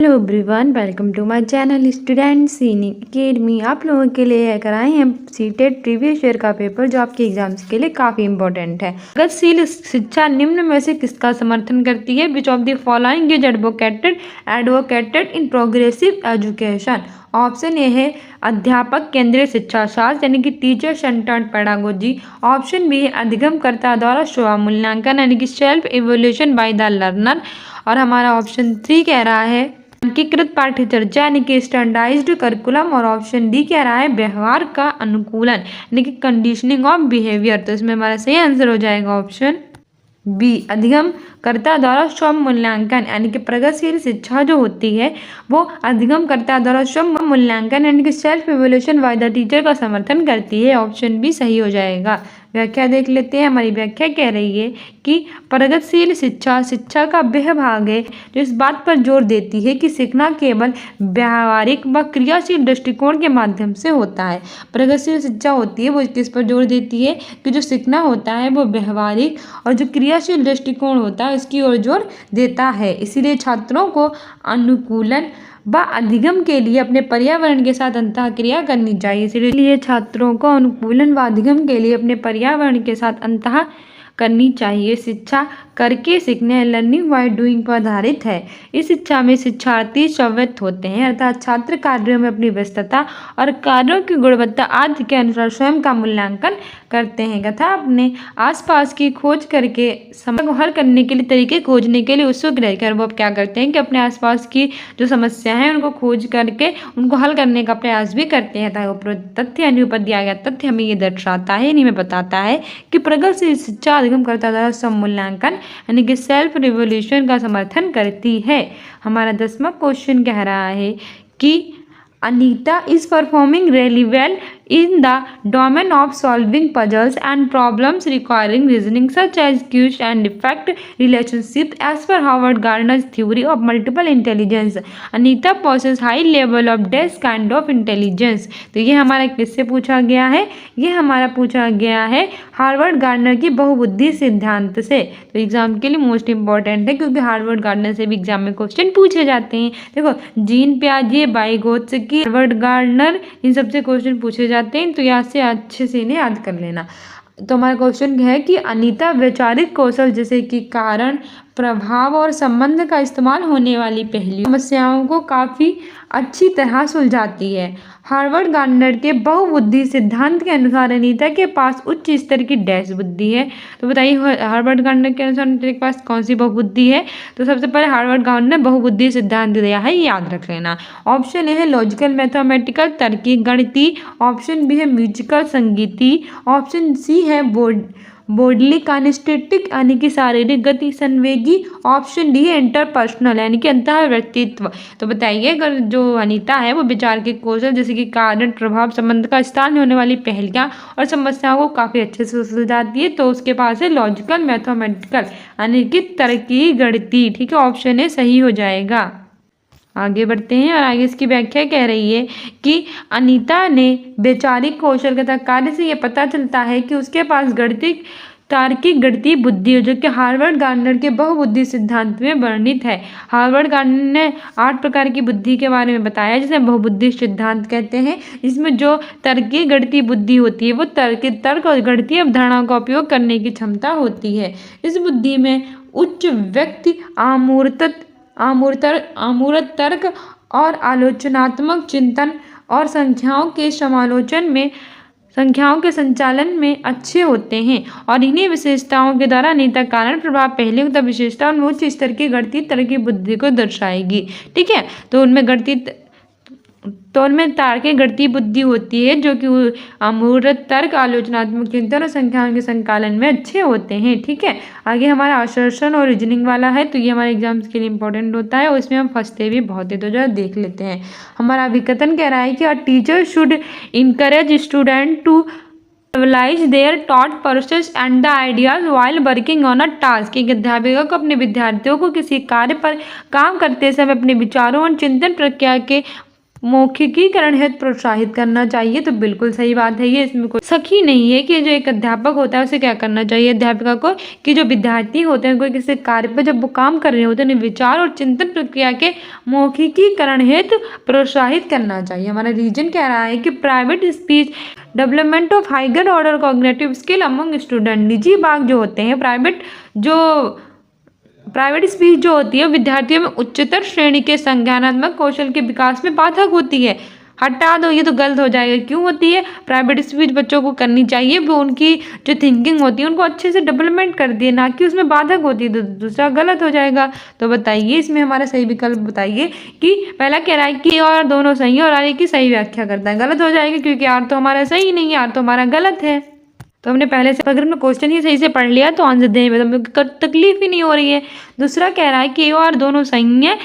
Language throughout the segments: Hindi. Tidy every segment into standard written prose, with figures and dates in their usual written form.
Hello everyone, welcome to my channel students in academy. आप लोगों के लिए लेकर आए हैं सीटेट प्रीवियस ईयर का पेपर जो आपके एग्जाम्स के लिए काफ़ी इंपॉर्टेंट है। प्रगतिशील शिक्षा निम्न में से किसका समर्थन करती है? Which of the following is advocated in progressive education. Option A है अध्यापक केंद्रीय शिक्षा शास्त्र यानी कि teacher centred pedagogy. Option B है अधिगमकर्ता द्वारा स्व मूल्यांकन यानी कि self evolution by the learner. और हमारा ऑप्शन 3 कह रहा है मानकीकृत पाठ्यचर्चा यानी कि स्टैंडर्डाइज्ड करिकुलम। और ऑप्शन डी कह रहा है व्यवहार का अनुकूलन यानी कि कंडीशनिंग ऑफ बिहेवियर। तो इसमें हमारा सही आंसर हो जाएगा ऑप्शन बी अधिगमकर्ता द्वारा स्व मूल्यांकन यानी कि प्रगतिशील शिक्षा जो होती है वो अधिगमकर्ता द्वारा स्व मूल्यांकन यानी कि self evolution by the teacher का समर्थन करती है। ऑप्शन बी सही हो जाएगा। व्याख्या देख लेते हैं। हमारी व्याख्या कह रही है कि प्रगतिशील शिक्षा का वह भाग है जो इस बात पर जोर देती है कि सीखना केवल व्यावहारिक व क्रियाशील दृष्टिकोण के माध्यम से होता है। प्रगतिशील शिक्षा होती है वो किस पर जोर देती है कि जो सीखना होता है वो व्यवहारिक और जो क्रियाशील दृष्टिकोण होता है उसकी ओर जोर देता है। इसीलिए छात्रों को अनुकूलन व अधिगम के लिए अपने पर्यावरण के साथ अंतःक्रिया करनी चाहिए। इसलिए छात्रों को अनुकूलन व अधिगम के लिए अपने पर्यावरण के साथ अंतः करनी चाहिए। शिक्षा करके सीखने लर्निंग बाय डूइंग पर आधारित है। इस शिक्षा में शिक्षार्थी स्वायत्त होते हैं अर्थात छात्र कार्यों में अपनी व्यस्तता और कार्यों की गुणवत्ता आदि के अनुसार स्वयं का मूल्यांकन करते हैं तथा अपने आसपास की खोज करके समस्या को हल करने के लिए तरीके खोजने के लिए उत्सुक रहकर वो क्या करते हैं कि अपने आसपास की जो समस्या है उनको खोज करके उनको हल करने का प्रयास भी करते हैं। तथ्य यानी ऊपर दिया गया तथ्य हमें ये दर्शाता है नहीं में बताता है कि प्रगतिशील शिक्षा अधिगमकर्ता द्वारा स्व मूल्यांकन यानी कि सेल्फ रिवोल्यूशन का समर्थन करती है। हमारा 10वां क्वेश्चन कह रहा है कि Anita is performing really well in the domain of solving puzzles and problems requiring reasoning such as cause and effect relationship as per Howard Gardner's theory of multiple intelligence. Anita possesses high level of this kind of intelligence. तो ये हमारा किससे पूछा गया है? ये हमारा पूछा गया है हार्वर्ड गार्डनर की बहुबुद्धि सिद्धांत से। तो एग्जाम के लिए मोस्ट इंपॉर्टेंट है क्योंकि हार्वर्ड गार्डनर से भी एग्जाम में क्वेश्चन पूछे जाते हैं। देखो जीन पियाजे, वाइगोत्स्की, हार्वर्ड गार्डनर इन सबसे क्वेश्चन पूछे जाते हैं तो यहाँ से अच्छे से इन्हें याद कर लेना। तो हमारा क्वेश्चन है कि अनीता वैचारिक कौशल जैसे कि कारण, प्रभाव और संबंध का इस्तेमाल होने वाली पहली समस्याओं को काफ़ी अच्छी तरह सुलझाती है। हार्वर्ड गार्डनर के बहुबुद्धि सिद्धांत के अनुसार अनीता के पास उच्च स्तर की डैश बुद्धि है। तो बताइए हार्वर्ड गार्डनर के अनुसार अनीता के पास कौन सी बहुबुद्धि है? तो सबसे पहले हार्वर्ड गार्डनर ने बहुबुद्धि सिद्धांत दिया है, याद रख लेना। ऑप्शन ए है लॉजिकल मैथमेटिकल तर्कीय गणितीय। ऑप्शन बी है म्यूजिकल संगीतीय। ऑप्शन सी है बोर्डली काइनेस्थेटिक यानी कि शारीरिक गति संवेगी। ऑप्शन डी है इंटरपर्सनल यानी कि अंतः व्यक्तित्व। तो बताइए अगर जो अनीता है वो विचार के कौशल जैसे कि कारण, प्रभाव, संबंध का स्थान होने वाली पहेलियां और समस्याओं को काफ़ी अच्छे से सुलझाती है तो उसके पास है लॉजिकल मैथमेटिकल यानी कि तर्कीय गणितीय। ठीक है, ऑप्शन ए सही हो जाएगा। आगे बढ़ते हैं और आगे इसकी व्याख्या कह रही है कि अनीता ने वैचारिक कौशल तथा कार्य से ये पता चलता है कि उसके पास तार्किक गणितीय बुद्धि है जो कि हार्वर्ड गार्डनर के बहुबुद्धि सिद्धांत में वर्णित है। हार्वर्ड गार्डनर ने 8 प्रकार की बुद्धि के बारे में बताया जिसे बहुबुद्धि सिद्धांत कहते हैं। इसमें जो तर्कीय गणितीय बुद्धि होती है वो तर्क और गणितीय अवधारणाओं का उपयोग करने की क्षमता होती है। इस बुद्धि में उच्च व्यक्ति अमूर्त तर्क और आलोचनात्मक चिंतन और संख्याओं के संचालन में अच्छे होते हैं और इन्हीं विशेषताओं के द्वारा अनीता कारण, प्रभाव, पहले तथा विशेषता और उच्च स्तर की गणितीय तर्कीय बुद्धि को दर्शाएगी। ठीक है, तो उनमें तार्किक गणितीय बुद्धि होती है जो कि अमूर्त तर्क, आलोचनात्मक चिंतन और संख्याओं के संचालन में अच्छे होते हैं। ठीक है, आगे हमारा असर्शन और रीजनिंग वाला है तो ये हमारे एग्जाम्स के लिए इंपॉर्टेंट होता है और इसमें हम फंसते भी बहुत है तो जरा देख लेते हैं। हमारा अभिकथन कह रहा है कि a teacher should encourage student to realise their thought process and the ideas while working on a task. एक अध्यापिका को अपने विद्यार्थियों को किसी कार्य पर काम करते समय अपने विचारों और चिंतन प्रक्रिया के मौखिकीकरण हेतु प्रोत्साहित करना चाहिए। तो बिल्कुल सही बात है ये, इसमें कोई शक ही नहीं है कि जो एक अध्यापक होता है उसे क्या करना चाहिए, अध्यापिका को, कि जो विद्यार्थी होते हैं कोई किसी कार्य पर जब वो काम कर रहे होते हैं उन्हें विचार और चिंतन प्रक्रिया के मौखिकीकरण हेतु प्रोत्साहित करना चाहिए। हमारा रीजन कह रहा है कि private speech development of higher order cognitive skill among student. निजी बाग जो होते हैं, प्राइवेट स्पीच जो होती है विद्यार्थियों में उच्चतर श्रेणी के संज्ञानात्मक कौशल के विकास में बाधक होती है। हटा दो, ये तो गलत हो जाएगा। क्यों होती है? प्राइवेट स्पीच बच्चों को करनी चाहिए, वो उनकी जो थिंकिंग होती है उनको अच्छे से डेवलपमेंट करती है, ना कि उसमें बाधक होती है। तो दूसरा गलत हो जाएगा। तो बताइए इसमें हमारा सही विकल्प बताइए कि पहला कह रहा है कि और दोनों सही है और आर की सही व्याख्या करता है, गलत हो जाएगा क्योंकि आर तो हमारा सही नहीं है, आर तो हमारा गलत है। तो हमने पहले से अगर हमने क्वेश्चन ही सही से पढ़ लिया तो आंसर देने में तो तकलीफ ही नहीं हो रही है। दूसरा कह रहा है कि ए और दोनों सही है,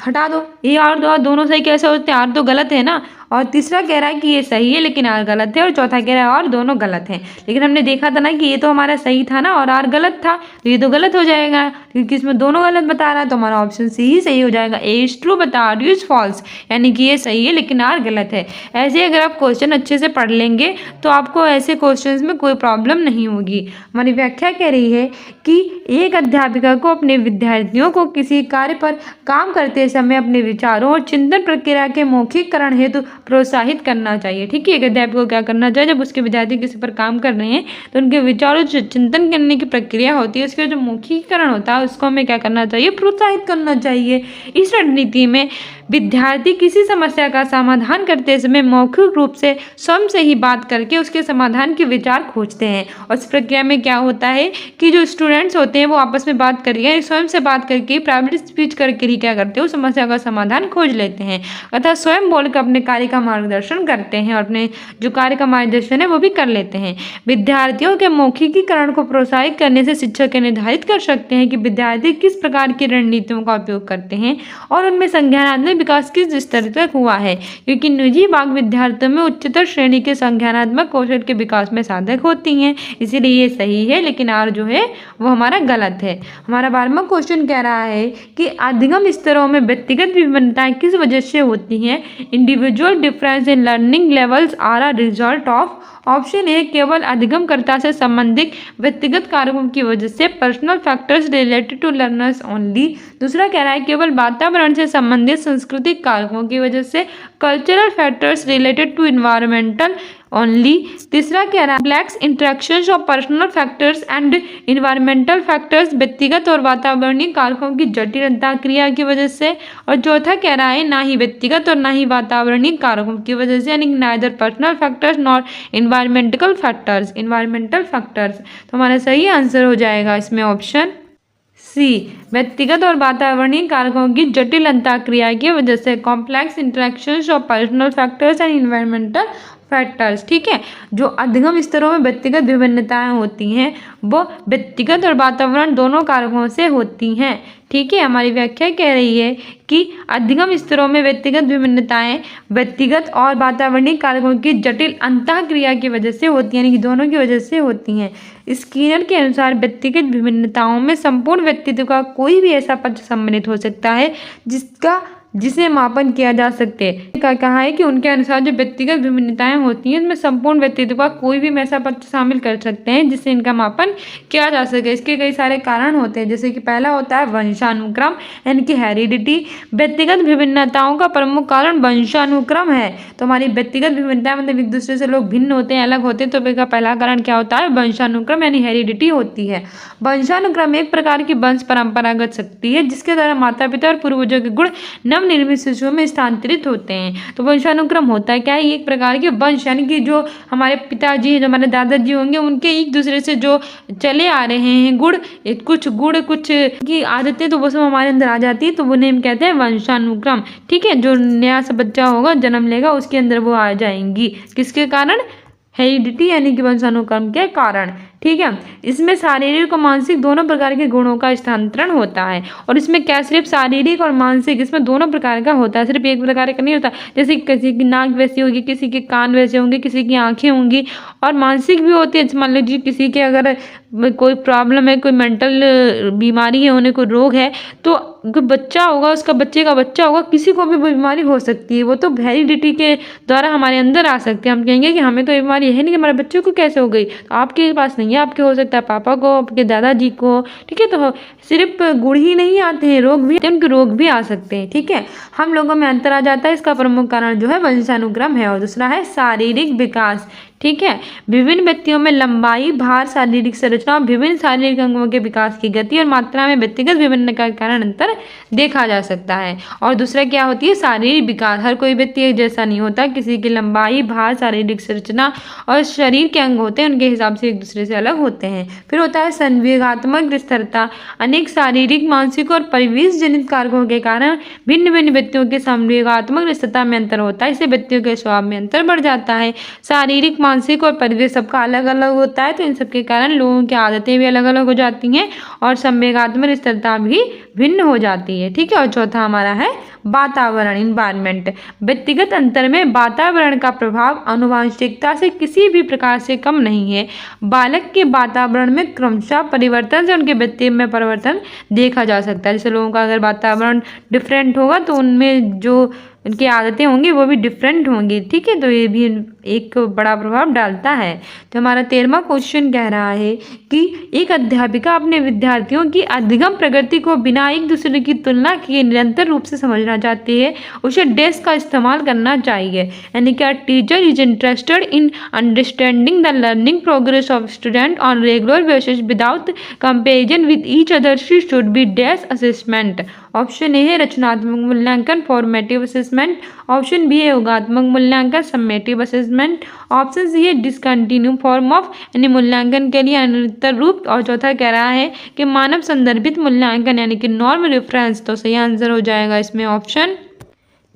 हटा दो, ए और दोनों सही कैसे होते हैं, आर तो गलत है ना। और तीसरा कह रहा है कि ये सही है लेकिन आर गलत है, और चौथा कह रहा है और दोनों गलत हैं। लेकिन हमने देखा था ना कि ये तो हमारा सही था ना और आर गलत था, तो ये तो गलत हो जाएगा क्योंकि इसमें दोनों गलत बता रहा है। तो हमारा ऑप्शन सी ही सही हो जाएगा। A is true but R is false, यानी कि ये सही है लेकिन आर गलत है। ऐसे अगर आप क्वेश्चन अच्छे से पढ़ लेंगे तो आपको ऐसे क्वेश्चन में कोई प्रॉब्लम नहीं होगी। हमारी व्याख्या कह रही है कि एक अध्यापिका को अपने विद्यार्थियों को किसी कार्य पर काम करते समय अपने विचारों और चिंतन प्रक्रिया के मौखिककरण हेतु प्रोत्साहित करना चाहिए। ठीक है, एक अध्यापक को क्या करना चाहिए, जब उसके विद्यार्थी किसी पर काम कर रहे हैं तो उनके विचारों जो चिंतन करने की प्रक्रिया होती है उसके जो मौखिककरण होता है उसको हमें क्या करना चाहिए, प्रोत्साहित करना चाहिए। इस रणनीति में विद्यार्थी किसी समस्या का समाधान करते समय मौखिक रूप से स्वयं से ही बात करके उसके समाधान के विचार खोजते हैं। और इस प्रक्रिया में क्या होता है कि जो स्टूडेंट्स होते हैं वो आपस में बात करके, स्वयं से बात करके, प्राइवेट स्पीच करके ही क्या करते हैं, उस समस्या का समाधान खोज लेते हैं अतः स्वयं बोलकर अपने कार्य का मार्गदर्शन करते हैं और अपने जो कार्य का मार्गदर्शन है वो भी कर लेते हैं। विद्यार्थियों के मौखिकीकरण को प्रोत्साहित करने से शिक्षक निर्धारित कर सकते हैं कि विद्यार्थी किस प्रकार की रणनीतियों का उपयोग करते हैं और उनमें संज्ञानात्मक विकास किस स्तर तक हुआ है, क्योंकि निजी बाग विद्यार्थियों में उच्चतर श्रेणी के संज्ञानात्मक कौशल के विकास में साधक होती हैं। इसीलिए ये सही है लेकिन आर जो है वो हमारा गलत है। हमारा 12वां क्वेश्चन कह रहा है कि अधिगम स्तरों में व्यक्तिगत विभिन्नताएं किस वजह से होती हैं। Individual difference in learning levels are a result of. Option A केवल अधिगमकर्ता से संबंधित व्यक्तिगत कारकों की वजह से, personal factors related to learners only. दूसरा कह रहा है केवल वातावरण से संबंधित सांस्कृतिक कारकों की वजह से, cultural factors related to environmental only. तीसरा कह रहा है complex interactions of personal factors and environmental factors, व्यक्तिगत और वातावरणीय कारकों की जटिल अंतःक्रिया की वजह से। और चौथा कह रहा है ना ही व्यक्तिगत और ना ही वातावरणीय कारकों की वजह से, यानी neither personal factors not environmental factors. तो हमारा सही आंसर हो जाएगा इसमें ऑप्शन सी, व्यक्तिगत और वातावरणीय कारकों की जटिल अंतःक्रिया की वजह से, complex interactions of personal factors and environmental factors. ठीक है, जो अधिगम स्तरों में व्यक्तिगत विभिन्नताएं होती हैं वो व्यक्तिगत और वातावरण दोनों कारकों से होती हैं। ठीक है, हमारी व्याख्या कह रही है कि अधिगम स्तरों में व्यक्तिगत विभिन्नताएं व्यक्तिगत और वातावरणीय कारकों की जटिल अंतःक्रिया की वजह से होती हैं, यानी कि दोनों की वजह से होती हैं। स्किनर के अनुसार व्यक्तिगत विभिन्नताओं में संपूर्ण व्यक्तित्व का कोई भी ऐसा पक्ष सम्मिलित हो सकता है जिसे मापन किया जा सकते। कहा है कि उनके अनुसार जो व्यक्तिगत विभिन्नताएं होती हैं उसमें संपूर्ण व्यक्तित्व का कोई भी ऐसा पक्ष शामिल कर सकते हैं जिससे इनका मापन किया जा सके। इसके कई सारे कारण होते हैं, जैसे कि पहला होता है वंशानुक्रम, यानी कि हेरिडिटी। व्यक्तिगत विभिन्नताओं का प्रमुख कारण वंशानुक्रम है। तो हमारी व्यक्तिगत विभिन्नताएं मतलब एक दूसरे से लोग भिन्न होते हैं, अलग होते हैं, तो इसका पहला कारण क्या होता है, वंशानुक्रम यानी हेरिडिटी होती है। वंशानुक्रम एक प्रकार की वंश परंपरागत शक्ति है जिसके द्वारा माता पिता और पूर्वजों के गुण नवनिर्मित शिशुओं में स्थानांतरित होते हैं। तो वंशानुक्रम होता है क्या है, एक प्रकार के वंश, यानी कि जो हमारे पिताजी हैं, जो हमारे दादाजी होंगे, उनके एक दूसरे से जो चले आ रहे हैं गुण कुछ की आदतें, तो वो सब हमारे अंदर आ जाती है, तो वो नेम कहते हैं वंशानुक्रम। ठीक है, जो नया सा बच्चा होगा जन्म लेगा उसके अंदर वो आ जाएंगी, किसके कारण, हेरिडिटी यानी कि वंशानुक्रम के कारण। ठीक। ठीक है। इसमें शारीरिक और मानसिक दोनों प्रकार के गुणों का स्थानांतरण होता है। और इसमें क्या सिर्फ शारीरिक और मानसिक, इसमें दोनों प्रकार का होता है, सिर्फ एक प्रकार का नहीं होता। जैसे किसी की नाक वैसी होगी, किसी के कान वैसे होंगे, किसी की आंखें होंगी, और मानसिक भी होती है। मान लीजिए किसी के अगर कोई प्रॉब्लम है, कोई मेंटल बीमारी है, उन्हें कोई रोग है, तो कोई बच्चा होगा, उसका बच्चे का बच्चा होगा, किसी को भी बीमारी हो सकती है। वो तो हेरिडिटी के द्वारा हमारे अंदर आ सकते हैं। हम कहेंगे कि हमें तो ये बीमारी है नहीं, कि हमारे बच्चों को कैसे हो गई, तो आपके पास नहीं है, आपके हो सकता है पापा को, आपके दादाजी को। ठीक है, तो सिर्फ गुण ही नहीं आते हैं, रोग भी, उनके रोग भी आ सकते हैं। ठीक है, हम लोगों में अंतर आ जाता है। इसका प्रमुख कारण जो है वंशानुक्रम है। और दूसरा है शारीरिक विकास। ठीक है, विभिन्न व्यक्तियों में लंबाई, भार, शारीरिक संरचना और विभिन्न शारीरिक अंगों के विकास की गति और मात्रा में व्यक्तिगत विभिन्न का कारण अंतर देखा जा सकता है। और दूसरा क्या होती है, शारीरिक विकास। हर कोई व्यक्ति एक जैसा नहीं होता, किसी की लंबाई, भार, शारीरिक संरचना और शरीर के अंग होते हैं, उनके हिसाब से एक दूसरे से अलग होते हैं। फिर होता है संवेगात्मक स्थिरता। अनेक शारीरिक, मानसिक और परिवेश जनित कारकों के कारण भिन्न भिन्न व्यक्तियों के संवेगात्मक स्थिरता में अंतर होता है। इससे व्यक्तियों के स्वभाव में अंतर बढ़ जाता है। शारीरिक, मानसिक और परिवेश सबका अलग अलग होता है, तो इन सब के कारण लोगों की आदतें भी अलग अलग हो जाती हैं और संवेगात्मक स्थिरता भी भिन्न हो जाती है। ठीक है, और चौथा हमारा है वातावरण, इन्वायरमेंट। व्यक्तिगत अंतर में वातावरण का प्रभाव आनुवंशिकता से किसी भी प्रकार से कम नहीं है। बालक के वातावरण में क्रमशः परिवर्तन से उनके व्यक्तित्व में परिवर्तन देखा जा सकता है। जैसे लोगों का अगर वातावरण डिफरेंट होगा तो उनमें जो उनकी आदतें होंगी वो भी डिफरेंट होंगी। ठीक है, तो ये भी एक बड़ा प्रभाव डालता है। तो हमारा 13वां क्वेश्चन कह रहा है कि एक अध्यापिका अपने विद्यार्थियों की अधिगम प्रगति को बिना एक दूसरे की तुलना किए निरंतर रूप से समझना चाहती है, उसे डेस्क का इस्तेमाल करना चाहिए। यानी कि teacher is interested in understanding the learning progress of student on regular basis without comparison with each other, she should be desk assessment. Option A है रचनात्मक मूल्यांकन, फॉर्मेटिव असेसमेंट। ऑप्शन बी है योगात्मक मूल्यांकन, सम्मेटिव असेसमेंट। ऑप्शन सी है डिसकंटिन्यू फॉर्म ऑफ, यानी मूल्यांकन के लिए अनिरंतर रूप। और चौथा कह रहा है कि मानव संदर्भित मूल्यांकन, यानी कि नॉर्म रेफरेंस। तो सही आंसर हो जाएगा इसमें ऑप्शन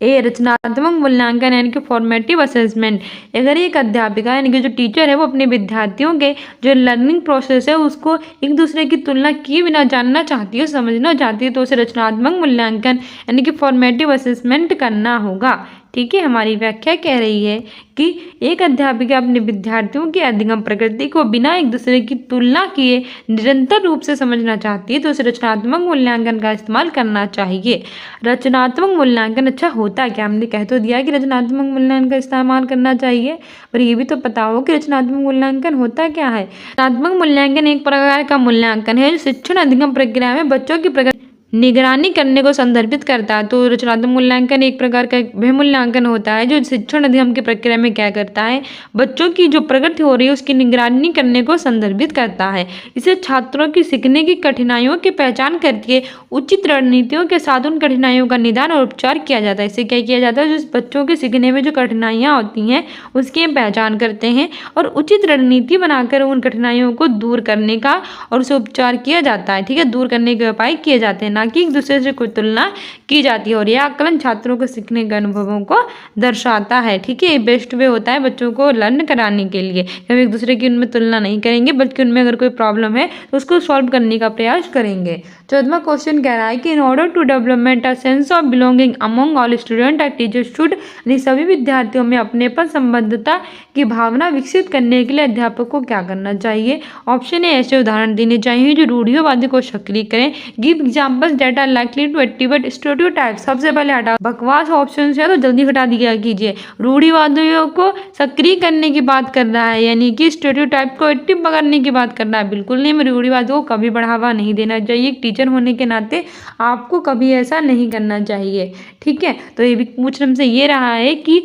ए रचनात्मक मूल्यांकन, यानी कि फॉर्मेटिव असेसमेंट। अगर एक अध्यापिका यानी कि जो टीचर है वो अपने विद्यार्थियों के जो लर्निंग प्रोसेस है उसको एक दूसरे की तुलना किए बिना जानना चाहती है, समझना चाहती है, तो उसे रचनात्मक मूल्यांकन यानी कि फॉर्मेटिव असेसमेंट करना होगा। ठीक है, हमारी व्याख्या कह रही है कि एक अध्यापिका अपने विद्यार्थियों की अधिगम प्रकृति को बिना एक दूसरे की तुलना किए निरंतर रूप से समझना चाहती है, तो उसे रचनात्मक मूल्यांकन का इस्तेमाल करना चाहिए। रचनात्मक मूल्यांकन अच्छा होता क्या, हमने कह तो दिया कि रचनात्मक मूल्यांकन का इस्तेमाल करना चाहिए, पर ये भी तो पता हो कि रचनात्मक मूल्यांकन होता क्या है। रचनात्मक मूल्यांकन एक प्रकार का मूल्यांकन है जो शिक्षण अधिगम प्रक्रिया में बच्चों की प्रगति निगरानी करने को संदर्भित करता है। तो रचनात्मक मूल्यांकन एक प्रकार का वह मूल्यांकन होता है जो शिक्षण अधिगम की प्रक्रिया में क्या करता है, बच्चों की जो प्रगति हो रही है उसकी निगरानी करने को संदर्भित करता है। इसे छात्रों की सीखने की कठिनाइयों की पहचान करके उचित रणनीतियों के साथ उन कठिनाइयों का निदान और उपचार किया जाता है। इससे क्या किया जाता है, जो बच्चों के सीखने में जो कठिनाइयाँ होती हैं उसकी पहचान करते हैं और उचित रणनीति बनाकर उन कठिनाइयों को दूर करने का और उसे उपचार किया जाता है। ठीक है, दूर करने के उपाय किए जाते हैं, कि एक दूसरे से कोई तुलना की जाती है। और यह आकलन छात्रों को सीखने के अनुभवों को दर्शाता है। ठीक है, बेस्ट वे होता है बच्चों को लर्न कराने के लिए। हम एक दूसरे की उनमें तुलना नहीं करेंगे बल्कि उनमें अगर कोई प्रॉब्लम है तो उसको सॉल्व करने का प्रयास करेंगे। 14वां क्वेश्चन कह रहा है कि in order to development a sense of belonging among all student teacher should, सभी विद्यार्थियों में अपनेपन संबद्धता की भावना विकसित करने के लिए अध्यापक को क्या करना चाहिए। ऑप्शन ए ऐसे उदाहरण देने चाहिए जो रूढ़ियोवादी को सक्रिय करें। Give examples that are likely to activate stereotype. सबसे पहले हटा बकवास ऑप्शन है तो जल्दी हटा दिया कीजिए। रूढ़िवादियों को सक्रिय करने की बात कर रहा है, यानी कि स्टेरियोटाइप को एक्टिव पकड़ने की बात कर रहा है। बिल्कुल नहीं, रूढ़िवादियों को कभी बढ़ावा नहीं देना चाहिए। टीचर होने के नाते आपको कभी ऐसा नहीं करना चाहिए। ठीक है, तो ये भी पूछने हमसे ये रहा है कि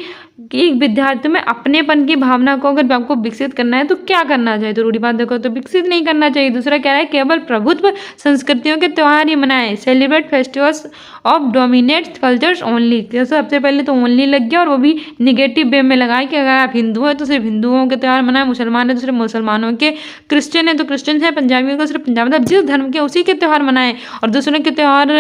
एक विद्यार्थी में अपनेपन की भावना को अगर आपको विकसित करना है तो क्या करना चाहिए, तो रूढ़िवाद को तो विकसित नहीं करना चाहिए। दूसरा कह रहा है केवल प्रभुत्व संस्कृतियों के त्यौहार ही मनाएं, celebrate festivals of dominate cultures only. सबसे पहले तो ओनली लग गया और वो भी निगेटिव वे में लगाए कि अगर आप हिंदू हैं तो सिर्फ हिंदुओं के त्यौहार मनाएं, मुसलमान है तो सिर्फ मुसलमानों के, क्रिश्चियन है तो क्रिश्चियन है, पंजाबियों को सिर्फ पंजाब, मतलब जिस धर्म के उसी के त्यौहार मनाएं और दूसरों के त्यौहार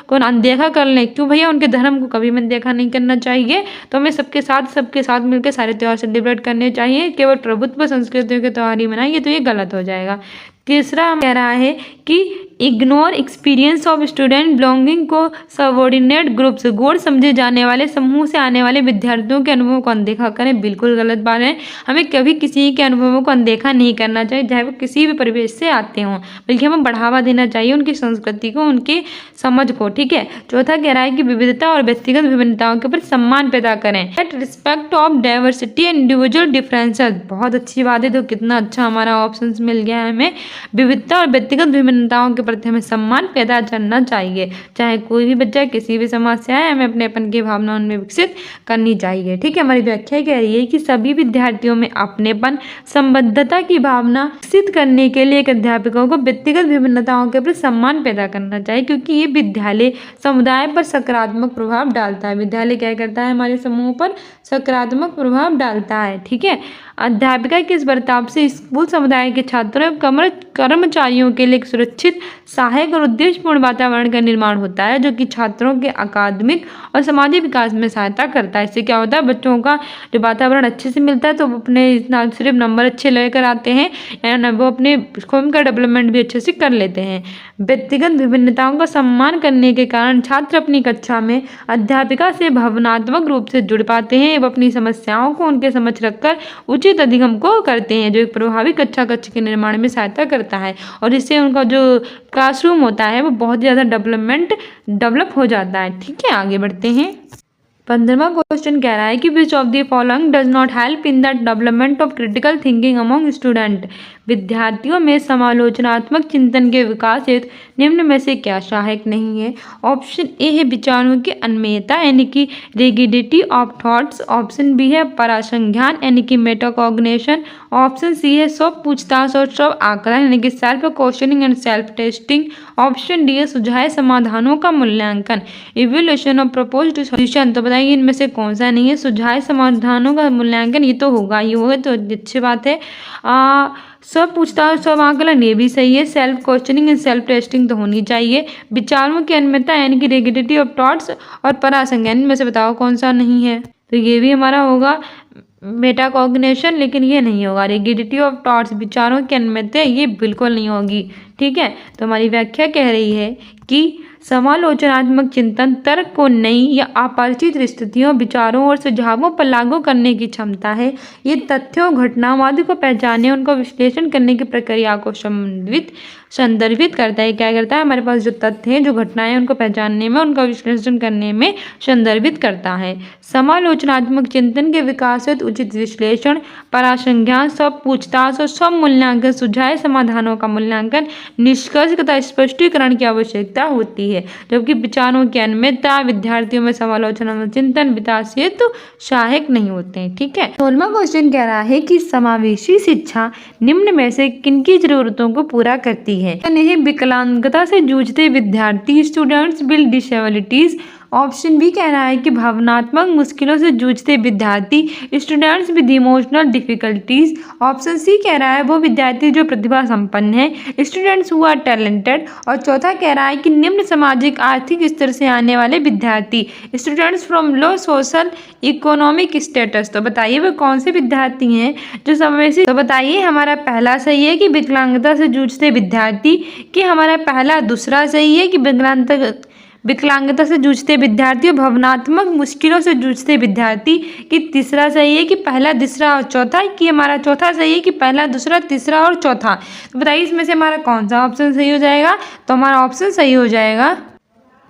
को अनदेखा कर लें। क्यों भैया, उनके धर्म को कभी मन देखा नहीं करना चाहिए। तो हमें सबके साथ सबके साथ मिलकर सारे त्यौहार सेलिब्रेट करने चाहिए, केवल प्रभुत्व संस्कृतियों के त्यौहार ही मनाएंगे तो ये गलत हो जाएगा। तीसरा कह रहा है कि ignore experience of student belonging को सबऑर्डिनेट ग्रुप्स, गौर समझे जाने वाले समूह से आने वाले विद्यार्थियों के अनुभवों को अनदेखा करें, बिल्कुल गलत बात है। हमें कभी किसी के अनुभवों को अनदेखा नहीं करना चाहिए, चाहे वो किसी भी परिवेश से आते हों, बल्कि हमें बढ़ावा देना चाहिए उनकी संस्कृति को, उनकी समझ को। ठीक है। चौथा कह रहा है कि विविधता और व्यक्तिगत विभिन्नताओं के प्रति सम्मान पैदा करें, at respect of diversity and individual differences. बहुत अच्छी बात है, तो कितना अच्छा हमारा ऑप्शन मिल गया है हमें। विविधता और व्यक्तिगत विभिन्नताओं के प्रति हमें सम्मान पैदा करना चाहिए, चाहे कोई भी बच्चा किसी भी समाज से आए, हमें अपनेपन की भावना उनमें विकसित करनी चाहिए। ठीक है। हमारी व्याख्या कह रही है कि सभी विद्यार्थियों में अपनेपन, संबद्धता की भावना विकसित करने के लिए एक अध्यापकों को व्यक्तिगत विभिन्नताओं के प्रति सम्मान पैदा करना चाहिए, क्योंकि ये विद्यालय समुदाय पर सकारात्मक प्रभाव डालता है। विद्यालय क्या करता है, हमारे समूह पर सकारात्मक प्रभाव डालता है। ठीक है। अध्यापिका के इस बर्ताव से स्कूल समुदाय के छात्रों एवं कर्मचारियों के लिए एक सुरक्षित, सहायक और उद्देश्यपूर्ण वातावरण का निर्माण होता है, जो कि छात्रों के अकादमिक और सामाजिक विकास में सहायता करता है। इससे क्या होता है, बच्चों का जो वातावरण अच्छे से मिलता है तो वो अपने ना सिर्फ नंबर अच्छे लेकर आते हैं, या वो अपने स्वयं का डेवलपमेंट भी अच्छे से कर लेते हैं। व्यक्तिगत विभिन्नताओं का सम्मान करने के कारण छात्र अपनी कक्षा में अध्यापिका से भावनात्मक रूप से जुड़ पाते हैं एवं अपनी समस्याओं को उनके समक्ष रखकर उचित अधिगम को करते हैं, जो एक प्रभावी कक्षा कक्ष के निर्माण में सहायता करता है, और इससे उनका जो क्लासरूम होता है वो बहुत ज़्यादा डेवलप हो जाता है। ठीक है। आगे बढ़ते हैं। 15वां क्वेश्चन कह रहा है कि which of the following does not help in the development of critical thinking among student. विद्यार्थियों में समालोचनात्मक चिंतन के विकास हेतु निम्न में से क्या सहायक नहीं है। ऑप्शन ए है विचारों की अनम्यता यानी कि rigidity of thoughts. Option B है परासंज्ञान यानी कि मेटाकॉग्निशन। ऑप्शन सी है स्व पूछताछ और स्व आकलन यानी कि self questioning and self testing. Option D है सुझाए समाधानों का मूल्यांकन, इवैल्यूएशन ऑफ प्रपोज्ड सॉल्यूशन। तो बताइए इनमें से कौन सा नहीं है। सुझाए समाधानों का मूल्यांकन ये तो होगा, ये होगा तो अच्छी बात है। स्व पूछताछ स्व आकलन ये भी सही है। Self questioning and self testing तो होनी चाहिए। विचारों की अनम्यता यानी कि रिगिडिटी ऑफ थॉट्स और परासंज्ञान में से बताओ कौन सा नहीं है। तो ये भी हमारा होगा मेटाकॉग्निशन, लेकिन ये नहीं होगा। रिगिडिटी ऑफ थॉट्स विचारों की अनम्यता ये बिल्कुल नहीं होगी। ठीक है। तो हमारी व्याख्या कह रही है कि समालोचनात्मक चिंतन तर्क को नई या अपरिचित स्थितियों, विचारों और सुझावों पर लागू करने की क्षमता है। ये तथ्यों, घटनाओं आदि को पहचानने, उनका विश्लेषण करने की प्रक्रिया को संदर्भित करता है। क्या करता है, हमारे पास जो तथ्य हैं, जो घटनाएं, उनको पहचानने में, उनका विश्लेषण करने में संदर्भित करता है। समालोचनात्मक चिंतन के विकास हेतु उचित विश्लेषण, परासंज्ञान, सब पूछताछ और सब मूल्यांकन, सुझाए समाधानों का मूल्यांकन, निष्कर्ष तथा स्पष्टीकरण की आवश्यकता होती है। जबकि विचारों की अनम्यता, विद्यार्थियों में समालोचनात्मक चिंतन विकास हेतु सहायक नहीं होते हैं। ठीक है। 16वां क्वेश्चन कह रहा है कि समावेशी शिक्षा निम्न में से किनकी जरूरतों को पूरा करती है। विकलांगता से जूझते विद्यार्थी, students with disabilities. Option B कह रहा है कि भावनात्मक मुश्किलों से जूझते विद्यार्थी, students with emotional difficulties. Option C कह रहा है वो विद्यार्थी जो प्रतिभा संपन्न है, स्टूडेंट्स हु आर टैलेंटेड। और चौथा कह रहा है कि निम्न सामाजिक आर्थिक स्तर से आने वाले विद्यार्थी, students from low social economic status. तो बताइए वो कौन से विद्यार्थी हैं जो समावेशी। तो बताइए हमारा पहला सही है कि विकलांगता से जूझते विद्यार्थी, कि हमारा पहला दूसरा सही है कि विकलांगता से जूझते विद्यार्थी और भावनात्मक मुश्किलों से जूझते विद्यार्थी, कि तीसरा सही है कि पहला, दूसरा और चौथा, कि हमारा चौथा सही है कि पहला, दूसरा, तीसरा और चौथा। तो बताइए इसमें से हमारा कौन सा ऑप्शन सही हो जाएगा। तो हमारा ऑप्शन सही हो जाएगा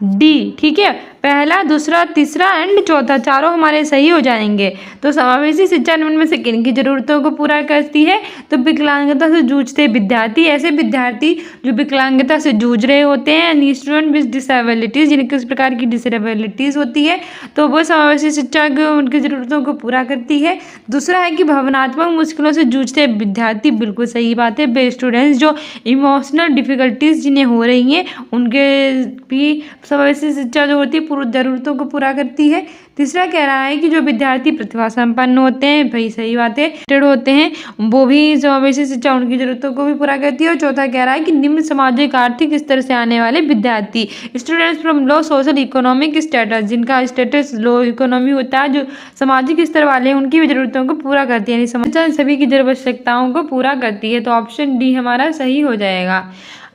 डी। ठीक है। पहला, दूसरा, तीसरा एंड चौथा चारों हमारे सही हो जाएंगे। तो समावेशी शिक्षा निम्न में से किन की जरूरतों को पूरा करती है। तो विकलांगता से जूझते विद्यार्थी, ऐसे विद्यार्थी जो विकलांगता से जूझ रहे होते हैं, स्टूडेंट विद डिसेबिलिटीज, जिन्हें किस प्रकार की डिसेबिलिटीज होती है, तो वो समावेशी शिक्षा को उनकी जरूरतों को पूरा करती है। दूसरा है कि भावनात्मक मुश्किलों से जूझते विद्यार्थी, बिल्कुल सही बात है। वे स्टूडेंट्स जो इमोशनल डिफिकल्टीज जिन्हें हो रही हैं, उनके भी समावेशी शिक्षा जो होती है जरूरतों को पूरा करती है। तीसरा कह रहा है कि जो विद्यार्थी प्रतिभा संपन्न होते हैं, भाई सही बात है, होते हैं, वो भी समावेशी शिक्षा उनकी जरूरतों को भी पूरा करती है। और चौथा कह रहा है कि निम्न सामाजिक आर्थिक स्तर से आने वाले विद्यार्थी, students from low social economic status, जिनका स्टेटस लो इकोनॉमी होता है, जो सामाजिक स्तर वाले, उनकी भी जरूरतों को पूरा करती है, यानी शिक्षा सभी की जरूरत आवश्यकताओं को पूरा करती है। तो ऑप्शन डी हमारा सही हो जाएगा।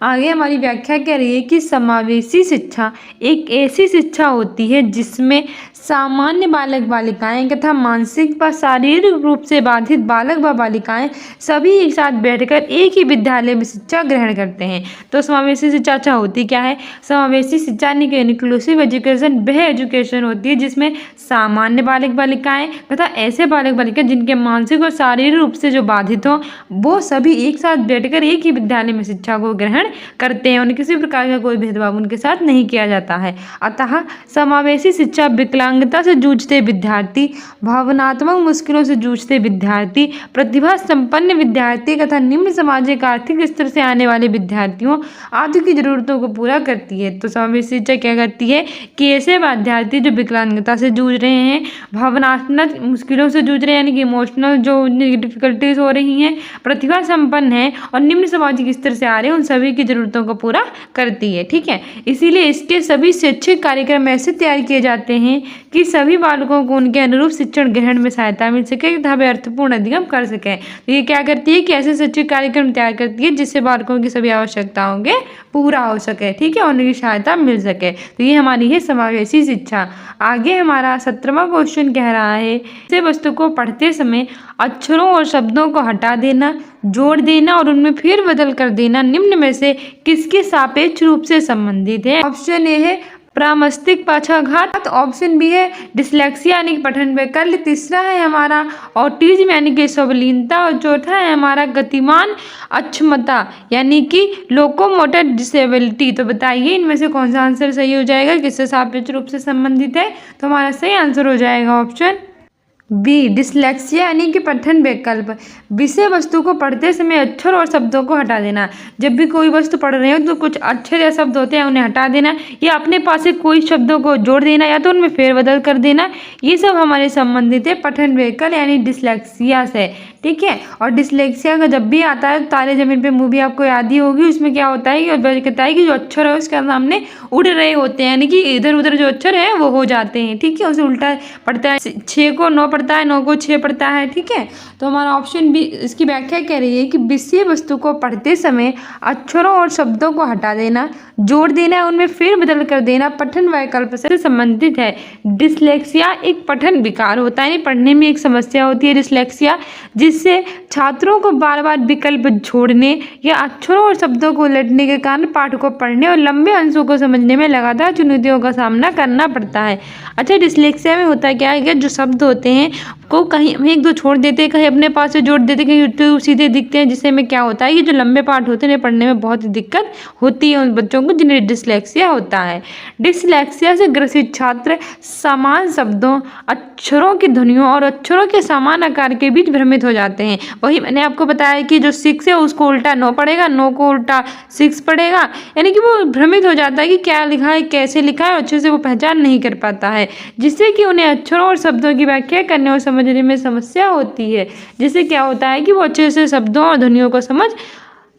आगे हमारी व्याख्या कह रही है कि समावेशी शिक्षा एक ऐसी शिक्षा होती है जिसमें सामान्य बालक बालिकाएं तथा मानसिक व शारीरिक रूप से बाधित बालक व बालिकाएं सभी एक साथ बैठकर एक ही विद्यालय में शिक्षा ग्रहण करते हैं। तो समावेशी शिक्षा होती क्या है? समावेशी शिक्षा इंक्लूसिव एजुकेशन वह एजुकेशन होती है जिसमें सामान्य बालक बालिकाएं तथा ऐसे बालक बालिकाएं जिनके मानसिक और शारीरिक रूप से जो बाधित हो, वो सभी एक साथ बैठकर एक ही विद्यालय में शिक्षा को ग्रहण करते हैं और किसी प्रकार का कोई भेदभाव उनके साथ नहीं किया जाता है। अतः समावेशी शिक्षा विकलांगता से जूझते विद्यार्थी, भावनात्मक मुश्किलों से जूझते विद्यार्थी, प्रतिभा संपन्न विद्यार्थी तथा निम्न सामाजिक आर्थिक स्तर से आने वाले विद्यार्थियों आदि की जरूरतों को पूरा करती है। तो समावेशी शिक्षा क्या करती है कि ऐसे विद्यार्थी जो विकलांगता से जूझ रहे हैं, भावनात्मक मुश्किलों से जूझ रहे हैं, यानी कि इमोशनल जो डिफिकल्टीज हो रही हैं, प्रतिभा संपन्न है और निम्न सामाजिक स्तर से आ रहे हैं, उन सभी की जरूरतों को पूरा करती है। ठीक है, इसीलिए इसके सभी शैक्षिक कार्यक्रम ऐसे तैयार किए जाते हैं कि सभी बालकों को उनके अनुरूप शिक्षण ग्रहण में सहायता मिल सके तथा वे अर्थपूर्ण अधिगम कर सकें। तो ये क्या करती है कि ऐसे शैक्षिक कार्यक्रम तैयार करती है जिससे बालकों की सभी आवश्यकताओं के पूरा हो सके। ठीक है, उनकी सहायता मिल सके। तो ये हमारी है समावेशी शिक्षा। आगे हमारा 17वां क्वेश्चन कह रहा है, किसी वस्तु को पढ़ते समय अक्षरों और शब्दों को हटा देना, जोड़ देना और उनमें फेर बदल कर देना निम्न में से किसके सापेक्ष रूप से संबंधित है? ऑप्शन ए है प्रामस्तिक पक्षाघात, ऑप्शन बी है डिसलेक्सिया यानी पठन वैकल्य, तीसरा है हमारा ऑटिज्म यानी कि स्वलीनता और चौथा है हमारा गतिमान अक्षमता यानी कि लोकोमोटर डिसेबिलिटी। तो बताइए इनमें से कौन सा आंसर सही हो जाएगा, किससे सापेक्ष रूप से संबंधित है? तो हमारा सही आंसर हो जाएगा ऑप्शन बी डिसलेक्सिया यानी कि पठन वैकल्प। विषय वस्तु को पढ़ते समय अक्षर और शब्दों को हटा देना। जब भी कोई वस्तु पढ़ रहे हो तो कुछ अक्षर या शब्द होते हैं उन्हें हटा देना, या अपने पास से कोई शब्दों को जोड़ देना या तो उनमें फेरबदल कर देना, ये सब हमारे संबंधित है पठन वैकल्प यानी डिसलेक्सिया से। ठीक है, और डिसलेक्सिया का जब भी आता है तारे जमीन पे मूवी आपको याद ही होगी, उसमें क्या होता है कि कहता है कि जो अक्षर है उसके सामने उड़ रहे होते हैं, यानी कि इधर उधर जो अक्षर है वो हो जाते हैं। ठीक है, उसे उल्टा पढ़ता है, 6 को 9 पढ़ता है, 9 को 6 पढ़ता है। ठीक है, तो हमारा ऑप्शन बी इसकी व्याख्या कह रही है कि विषय वस्तु को पढ़ते समय अक्षरों और शब्दों को हटा देना, जोड़ देना, उनमें फेर बदल कर देना पठन वैकल्प से संबंधित है। डिसलेक्सिया एक पठन विकार होता है, पढ़ने में एक समस्या होती है डिसलेक्सिया, जिससे छात्रों को बार बार विकल्प छोड़ने या अक्षरों और शब्दों को उलटने के कारण पाठ को पढ़ने और लंबे अंशों को समझने में लगातार चुनौतियों का सामना करना पड़ता है। अच्छा, डिसलेक्सिया में होता क्या है कि जो शब्द होते हैं को कहीं हम 1-2 छोड़ देते हैं, कहीं अपने पास से जोड़ देते हैं, कहीं तो सीधे दिखते हैं, जिससे में क्या होता है कि जो लंबे पाठ होते हैं पढ़ने में बहुत ही दिक्कत होती है उन बच्चों को जिन्हें डिसलेक्सिया होता है। डिसलेक्सिया से ग्रसित छात्र समान शब्दों, अक्षरों की ध्वनियों और अक्षरों के समान आकार के बीच भ्रमित हो जाते हैं। वही मैंने आपको बताया कि जो 6 है उसको उल्टा 9 पढ़ेगा, 9 को उल्टा 6 पढ़ेगा, यानी कि वो भ्रमित हो जाता है कि क्या लिखा है, कैसे लिखा है, अच्छे से वो पहचान नहीं कर पाता है, जिससे कि उन्हें अक्षरों और शब्दों की व्याख्या करने और समझने में समस्या होती है, जिससे क्या होता है कि वो अच्छे से शब्दों और ध्वनियों को समझ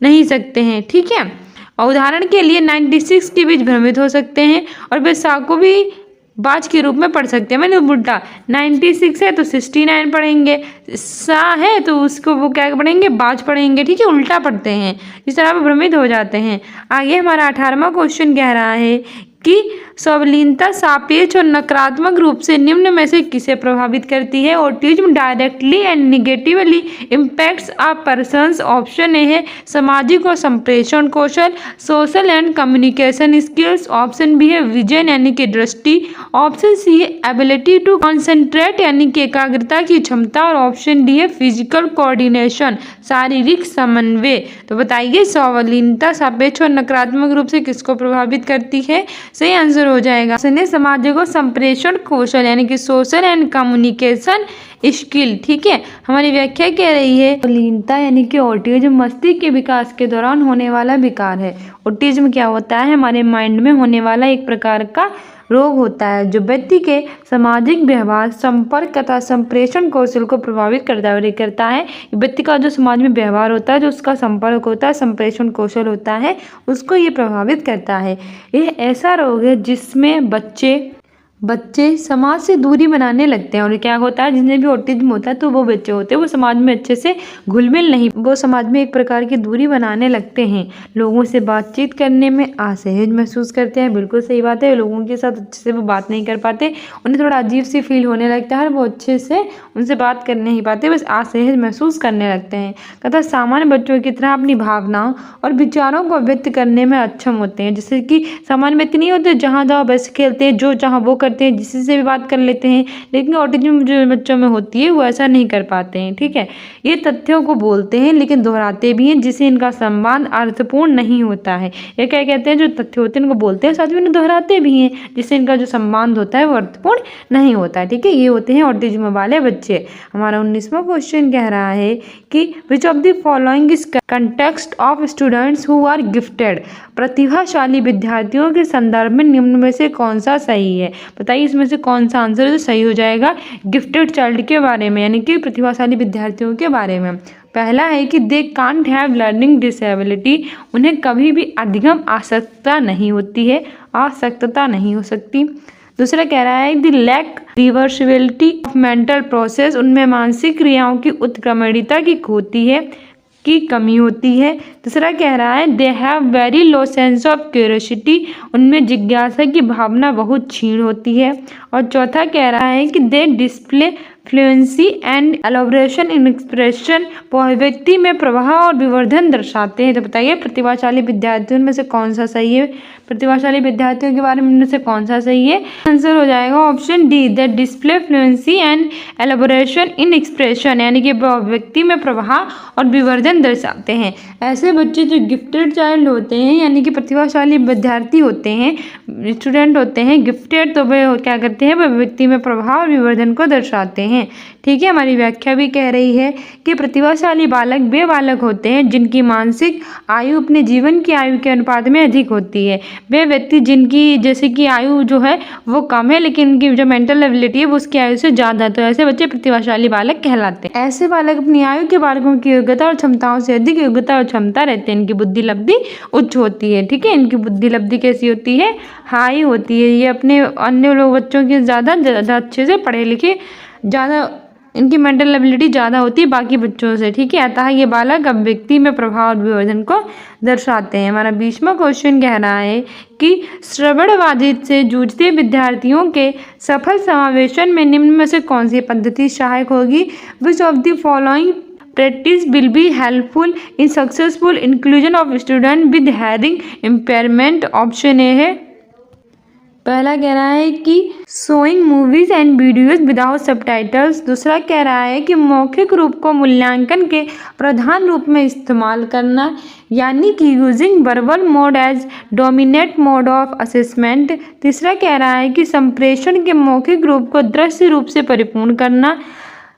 नहीं सकते हैं। ठीक है, और उदाहरण के लिए 96 के बीच भ्रमित हो सकते हैं और वे सा को भी बाज के रूप में पढ़ सकते हैं। मैंने उल्टा 96 है तो 69 पढ़ेंगे, सा है तो उसको वो क्या पढ़ेंगे, बाज पढ़ेंगे। ठीक है, उल्टा पढ़ते हैं, इस तरह वो भ्रमित हो जाते हैं। आगे हमारा 18वां क्वेश्चन कह रहा है कि स्वलीनता सापेक्ष और नकारात्मक रूप से निम्न में से किसे प्रभावित करती है? Autism directly and negatively impacts a persons. Option A है सामाजिक और संप्रेषण कौशल, social and communication skills, option B है विजन यानी कि दृष्टि, ऑप्शन सी है एबिलिटी टू कॉन्सेंट्रेट यानी कि एकाग्रता की क्षमता, और ऑप्शन डी है फिजिकल कोऑर्डिनेशन शारीरिक समन्वय। तो बताइए स्वलीनता सापेक्ष और नकारात्मक रूप से किसको प्रभावित करती है? सही आंसर हो जाएगा सामाजिक और संप्रेषण कौशल यानी कि सोशल एंड कम्युनिकेशन स्किल। ठीक है, हमारी व्याख्या कह रही है स्वलीनता यानी कि ऑटिज्म मस्तिष्क के विकास के दौरान होने वाला विकार है। ऑटिज्म क्या होता है? हमारे माइंड में होने वाला एक प्रकार का रोग होता है जो व्यक्ति के सामाजिक व्यवहार, संपर्क तथा संप्रेषण कौशल को प्रभावित करता है। व्यक्ति का जो समाज में व्यवहार होता है, जो उसका संपर्क होता है, संप्रेषण कौशल होता है, उसको ये प्रभावित करता है। यह ऐसा रोग है जिसमें बच्चे समाज से दूरी बनाने लगते हैं। और क्या होता है, जिन्हें भी ऑटिज्म होता है तो वो बच्चे होते हैं, वो समाज में अच्छे से घुल मिल नहीं, वो समाज में एक प्रकार की दूरी बनाने लगते हैं। लोगों से बातचीत करने में असहज महसूस करते हैं। बिल्कुल सही बात है, लोगों के साथ अच्छे से वो बात नहीं कर पाते, उन्हें थोड़ा अजीब सी फील होने लगता है, वो अच्छे से उनसे बात कर नहीं पाते, बस असहज महसूस करने लगते हैं। तथा सामान्य बच्चों की तरह अपनी भावनाओं और विचारों को व्यक्त करने में अक्षम होते हैं। जैसे कि सामान्य व्यक्ति नहीं होते, जहाँ जाओ बस खेलते हैं, जो चाहो वो करते हैं, जिससे से भी बात कर लेते हैं, लेकिन ऑटिज्म जो बच्चों में होती है वो ऐसा नहीं कर पाते हैं। ठीक है, ये तथ्यों को बोलते हैं लेकिन दोहराते भी हैं, जिससे इनका संबंध अर्थपूर्ण नहीं होता है। ये क्या कहते हैं, जो तथ्य होते हैं इनको बोलते हैं, साथ में इन्हें दोहराते भी हैं, जिससे इनका जो संबंध होता है वो अर्थपूर्ण नहीं होता है। ठीक है, ये होते हैं ऑटिज्म वाले बच्चे। हमारा 19वां क्वेश्चन कह रहा है कि which of the following is context of students who are gifted. प्रतिभाशाली विद्यार्थियों के संदर्भ में निम्न में से कौन सा सही है? बताइए इसमें से कौन सा आंसर जो सही हो जाएगा गिफ्टेड चाइल्ड के बारे में, यानी कि प्रतिभाशाली विद्यार्थियों के बारे में। पहला है कि they can't have learning disability, उन्हें कभी भी अधिगम आसक्तता नहीं होती है, आसक्तता नहीं हो सकती। दूसरा कह रहा है the lack reversibility of mental process, उनमें मानसिक क्रियाओं की उत्क्रमणिता की कमी होती है। तीसरा कह रहा है they have very low sense of curiosity, उनमें जिज्ञासा की भावना बहुत क्षीण होती है। और चौथा कह रहा है कि they display fluency and elaboration in expression, व्यक्ति में प्रवाह और विवर्धन दर्शाते हैं। तो बताइए प्रतिभाशाली विद्यार्थियों में से कौन सा सही है? प्रतिभाशाली विद्यार्थियों के बारे में इनमें से कौन सा सही है? आंसर हो जाएगा option D, the display fluency and elaboration in expression, यानी कि व्यक्ति में प्रवाह और विवर्धन दर्शाते हैं। ऐसे बच्चे जो गिफ्टेड चाइल्ड होते हैं, यानी कि प्रतिभाशाली विद्यार्थी होते हैं, स्टूडेंट होते हैं गिफ्टेड, तो वे क्या करते हैं, वे व्यक्ति में प्रवाह और विवर्धन को दर्शाते हैं। ठीक है, हमारी व्याख्या भी कह रही है कि प्रतिभाशाली बालक वे बालक होते हैं जिनकी मानसिक आयु अपने जीवन की आयु के अनुपात में अधिक होती है। वे व्यक्ति जिनकी जैसे कि आयु जो है वो कम है, लेकिन उनकी जो मेंटल एबिलिटी है वो उसकी आयु से ज़्यादा है, तो ऐसे बच्चे प्रतिभाशाली बालक कहलाते हैं। ऐसे बालक अपनी आयु के बालकों की योग्यता और क्षमताओं से अधिक योग्यता और क्षमता रहते हैं। इनकी बुद्धि लब्धि उच्च होती है। ठीक है, इनकी बुद्धि लब्धि कैसी होती है? हाई होती है। ये अपने अन्य लोग बच्चों के ज़्यादा अच्छे से पढ़े लिखे, ज़्यादा इनकी मेंटल एबिलिटी ज़्यादा होती है बाकी बच्चों से। ठीक है, अतः ये बालक अब व्यक्ति में प्रभाव और विवर्धन को दर्शाते हैं। हमारा 20वां क्वेश्चन कह रहा है कि श्रवण बाधित से जूझते विद्यार्थियों के सफल समावेशन में निम्न में से कौन सी पद्धति सहायक होगी? विच of the following practice will be helpful in successful inclusion of student with hearing impairment? Option A है, पहला कह रहा है कि showing movies and videos without subtitles. दूसरा कह रहा है कि मौखिक रूप को मूल्यांकन के प्रधान रूप में इस्तेमाल करना, यानी कि using verbal mode as dominate mode of assessment. तीसरा कह रहा है कि संप्रेषण के मौखिक रूप को दृश्य रूप से परिपूर्ण करना,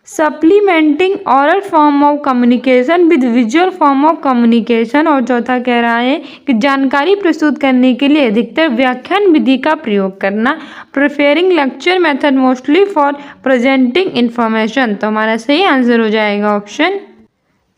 supplementing aural form of communication with visual form of communication. और चौथा कह रहा है कि जानकारी प्रस्तुत करने के लिए अधिकतर व्याख्यान विधि का प्रयोग करना, preferring lecture method mostly for presenting information. तो हमारा सही आंसर हो जाएगा ऑप्शन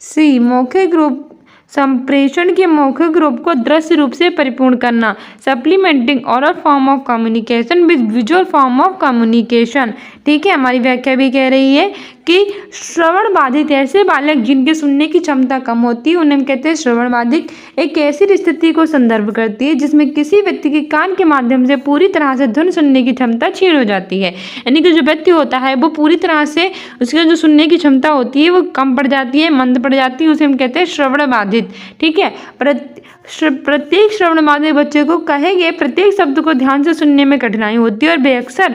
सी, मौखिक रूप संप्रेषण के मौखिक रूप को दृश्य रूप से परिपूर्ण करना, supplementing aural form of communication with visual form of communication. ठीक है, हमारी व्याख्या भी कह रही है कि श्रवण बाधित ऐसे बालक जिनके सुनने की क्षमता कम होती है उन्हें कहते हैं श्रवण बाधित। एक ऐसी स्थिति को संदर्भ करती है जिसमें किसी व्यक्ति के कान के माध्यम से पूरी तरह से धुन सुनने की क्षमता क्षीण हो जाती है, यानी कि जो व्यक्ति होता है वो पूरी तरह से उसकी जो सुनने की क्षमता होती है वो कम पड़ जाती है, मंद पड़ जाती है, उसे हम कहते हैं श्रवण बाधित। ठीक है, प्रत्येक श्रवण बाधित बच्चे को कहे गए प्रत्येक शब्द को ध्यान से सुनने में कठिनाई होती है और वे अक्सर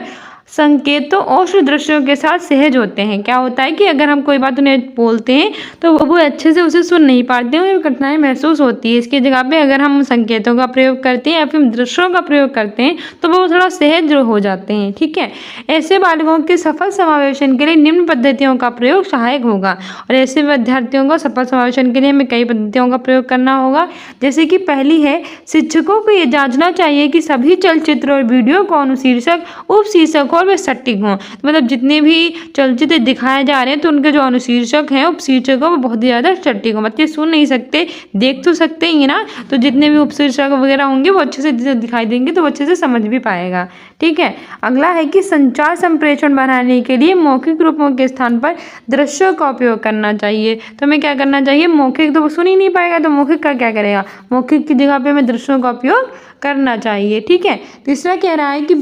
संकेतों और दृश्यों के साथ सहज होते हैं। क्या होता है कि अगर हम कोई बात उन्हें बोलते हैं तो वो अच्छे से उसे सुन नहीं पाते हैं और कठिनाई महसूस होती है। इसकी जगह पे अगर हम संकेतों का प्रयोग करते हैं या फिर दृश्यों का प्रयोग करते हैं तो वो थोड़ा सहज हो जाते हैं। ठीक है, ऐसे बालकों के सफल समावेशन के लिए निम्न पद्धतियों का प्रयोग सहायक होगा। और ऐसे विद्यार्थियों को सफल समावेशन के लिए हमें कई पद्धतियों का प्रयोग करना होगा। जैसे कि पहली है, शिक्षकों को ये जांचना चाहिए कि सभी चलचित्र और वीडियो को अनुशीर्षक, उपशीर्षक और वे सटीक हों। मतलब जितने भी चलचित्र दिखाए जा रहे हैं तो उनके जो अनुशीर्षक हैं, उपशीर्षक हैं, वो बहुत ही ज़्यादा सटीक हों। बच्चे सुन नहीं सकते, देख तो सकते ही ना, तो जितने भी उपशीर्षक वगैरह होंगे वो अच्छे से दिखाई देंगे तो वो अच्छे से समझ भी पाएगा। ठीक है, अगला है कि संचार संप्रेषण बनाने के लिए मौखिक रूपों के स्थान पर दृश्यों का उपयोग करना चाहिए। तो हमें क्या करना चाहिए, मौखिक तो वो सुन ही नहीं पाएगा तो मौखिक का क्या करेगा, मौखिक की जगह पे हमें दृश्यों का उपयोग करना चाहिए। ठीक है, तीसरा कह रहा है कि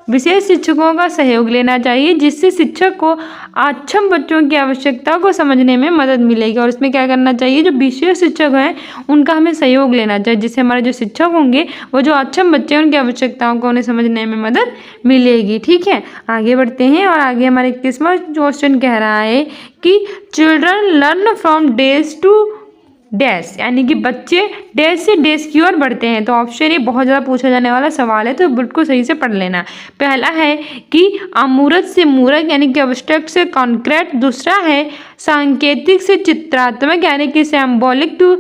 विशेष शिक्षकों का सहयोग लेना चाहिए, जिससे शिक्षक को अक्षम बच्चों की आवश्यकता को समझने में मदद मिलेगी। और इसमें क्या करना चाहिए, जो विशेष शिक्षक हैं उनका हमें सहयोग लेना चाहिए, जिससे हमारे जो शिक्षक होंगे वो जो अक्षम बच्चे हैं उनकी आवश्यकताओं को उन्हें समझने में मदद मिलेगी। ठीक है, आगे बढ़ते हैं और आगे हमारे 21वां क्वेश्चन कह रहा है कि children learn from days to dash, यानी कि बच्चे डैश से डैश की ओर बढ़ते हैं। तो ऑप्शन ये बहुत ज़्यादा पूछा जाने वाला सवाल है, तो बिल्कुल सही से पढ़ लेना। पहला है कि अमूर्त से मूरत, यानी कि अब्स्ट्रैक्ट से कॉन्क्रीट। दूसरा है सांकेतिक से चित्रात्मक, यानी कि सिंबॉलिक टू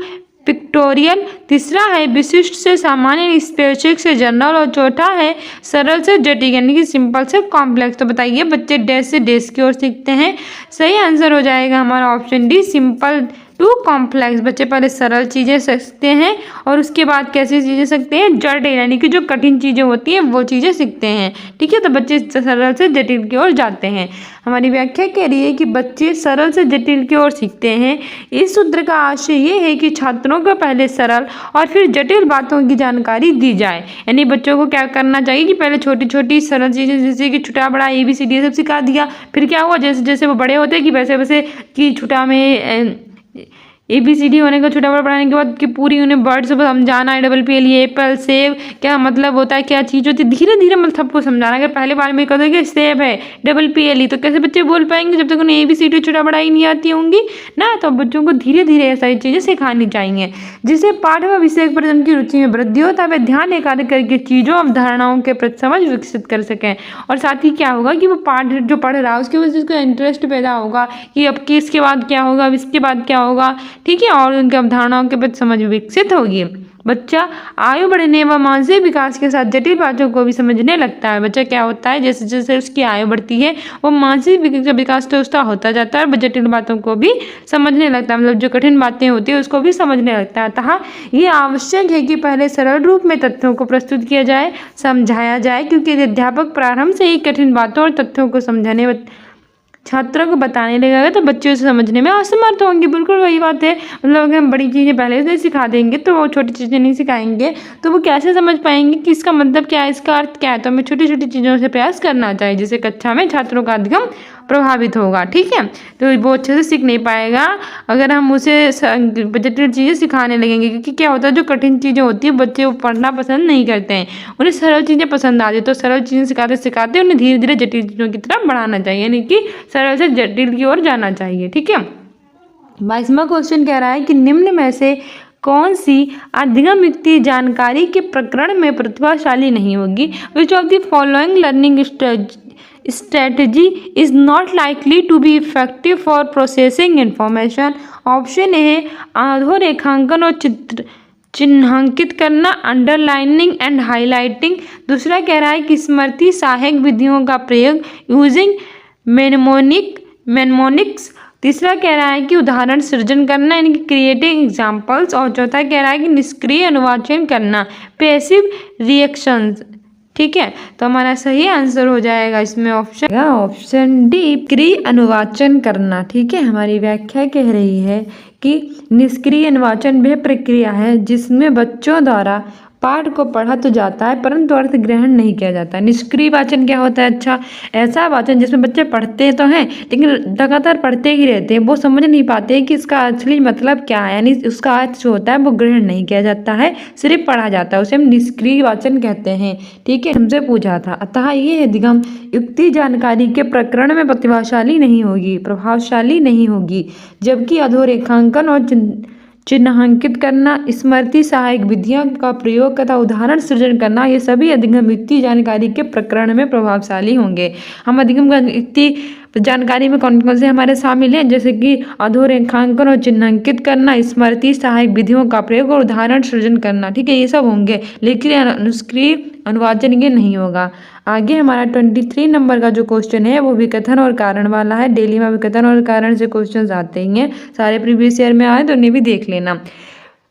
पिक्टोरियल। तीसरा है विशिष्ट से सामान्य, स्पेसिफिक से जनरल। और चौथा है सरल से जटिल, यानी कि सिंपल से कॉम्प्लेक्स। तो बताइए बच्चे डैश से डैश की ओर सीखते हैं। सही आंसर हो जाएगा हमारा option D, simple to complex. बच्चे पहले सरल चीज़ें सीखते हैं और उसके बाद कैसी चीज़ें सीखते हैं, जटिल, यानी कि जो कठिन चीज़ें होती हैं वो चीज़ें सीखते हैं। ठीक है, तो बच्चे सरल से जटिल की ओर जाते हैं। हमारी व्याख्या कह रही है कि बच्चे सरल से जटिल की ओर सीखते हैं। इस सूत्र का आशय ये है कि छात्रों को पहले सरल और फिर जटिल बातों की जानकारी दी जाए। यानी बच्चों को क्या करना चाहिए कि पहले छोटी छोटी सरल चीज़ें जैसे कि छोटा बड़ा ABCD सब सिखा दिया, फिर क्या हुआ जैसे जैसे वो बड़े होते हैं कि वैसे वैसे कि छोटा में ABCD होने का छोटा बड़ा पढ़ाने के बाद कि पूरी उन्हें वर्ड से समझाना है, PPL एप्पल सेब क्या मतलब होता है, क्या चीज़ होती है, धीरे धीरे मतलब सबको समझाना। अगर पहले बार में कहते कि सेब है PPL तो कैसे बच्चे बोल पाएंगे जब तक उन्हें ABCD छोटा बड़ा ही नहीं आती होंगी ना। तो बच्चों को धीरे धीरे ये सारी चीज़ें सिखानी चाहिए, जिससे पाठ व विषय पर उनकी रुचि में वृद्धि होता है, वे ध्यान एकाग्र करके चीज़ों अवधारणाओं के प्रति समझ विकसित कर सकें। और साथ ही क्या होगा कि वो पाठ जो पढ़ रहा है उसके वजह से उसको इंटरेस्ट पैदा होगा कि अब कि इसके बाद क्या होगा, अब इसके बाद क्या होगा। ठीक है, और उनकी अवधारणाओं के प्रति समझ विकसित होगी। बच्चा आयु बढ़ने व मानसिक विकास के साथ जटिल बातों को भी समझने लगता है। बच्चा क्या होता है, जैसे जैसे उसकी आयु बढ़ती है वो मानसिक विकास तो उसका होता जाता है और जटिल बातों को भी समझने लगता है, मतलब जो कठिन बातें होती है उसको भी समझने लगता है। अतः ये आवश्यक है कि पहले सरल रूप में तथ्यों को प्रस्तुत किया जाए, समझाया जाए, क्योंकि अध्यापक प्रारंभ से ही कठिन बातों और तथ्यों को समझाने छात्रों को बताने लगेगा तो बच्चे उसे समझने में असमर्थ होंगे। बिल्कुल वही बात है, मतलब अगर हम बड़ी चीज़ें पहले से सिखा देंगे तो वो छोटी चीज़ें नहीं सिखाएंगे तो वो कैसे समझ पाएंगे कि इसका मतलब क्या है, इसका अर्थ क्या है। तो हमें छोटी छोटी चीज़ों से प्रयास करना चाहिए, जिससे कक्षा में छात्रों का अधिगम प्रभावित होगा। ठीक है, तो वो अच्छे से सीख नहीं पाएगा अगर हम उसे जटिल चीज़ें सिखाने लगेंगे, क्योंकि क्या होता है जो कठिन चीज़ें होती है बच्चे वो पढ़ना पसंद नहीं करते हैं, उन्हें सरल चीज़ें पसंद आती है। तो सरल चीज़ें सिखाते सिखाते उन्हें धीरे धीरे जटिल चीज़ों की तरफ बढ़ाना चाहिए, यानी कि सरल से जटिल की ओर जाना चाहिए। ठीक है, 22वां क्वेश्चन कह रहा है कि निम्न में से कौन सी अधिगम युक्ति जानकारी के प्रकरण में प्रतिभाशाली नहीं होगी। विच of the following learning strategy is not likely to be effective for processing information। Option A अधोरेखांकन और चिन्हांकित करना, अंडरलाइनिंग एंड हाईलाइटिंग। दूसरा कह रहा है कि स्मृति सहायक विधियों का प्रयोग, यूजिंग मेमोनिक्स। तीसरा कह रहा है कि उदाहरण सृजन करना, यानी कि क्रिएटिंग एग्जाम्पल्स। और चौथा कह रहा है कि निष्क्रिय अनुवाचन करना, पैसिव रिएक्शंस। ठीक है, तो हमारा सही आंसर हो जाएगा इसमें ऑप्शन डी, निष्क्रिय अनुवाचन करना। ठीक है, हमारी व्याख्या कह रही है कि निष्क्रिय अनुवाचन वह प्रक्रिया है जिसमें बच्चों द्वारा पाठ को पढ़ा तो जाता है परंतु अर्थ ग्रहण नहीं किया जाता है। निष्क्रिय वाचन क्या होता है? अच्छा, ऐसा वाचन जिसमें बच्चे पढ़ते तो हैं लेकिन लगातार पढ़ते ही रहते हैं, वो समझ नहीं पाते हैं कि इसका असली मतलब क्या है, यानी उसका अर्थ जो होता है वो ग्रहण नहीं किया जाता है, सिर्फ पढ़ा जाता है, उसे हम निष्क्रिय वाचन कहते हैं। ठीक है, हमसे पूछा था। अतः ये अधिगम युक्ति जानकारी के प्रकरण में प्रभावशाली नहीं होगी, जबकि अधोरेखांकन और चिन्हांकित करना, स्मृति सहायक विधियों का प्रयोग तथा उदाहरण सृजन करना, ये सभी अधिगम युक्ति जानकारी के प्रकरण में प्रभावशाली होंगे। हम अधिगम युक्ति जानकारी में कौन कौन से हमारे शामिल हैं? जैसे कि अधोरेखांकन और चिन्हांकित करना, स्मृति सहायक विधियों का प्रयोग और उदाहरण सृजन करना। ठीक है, ये सब होंगे, लेकिन निष्क्रिय अनुवाचन ये नहीं होगा। आगे हमारा 23 नंबर का जो क्वेश्चन है वो विकथन और कारण वाला है। डेली में विकथन और कारण से क्वेश्चन आते ही हैं, सारे प्रीवियस ईयर में आए तो उन्हें भी देख लेना।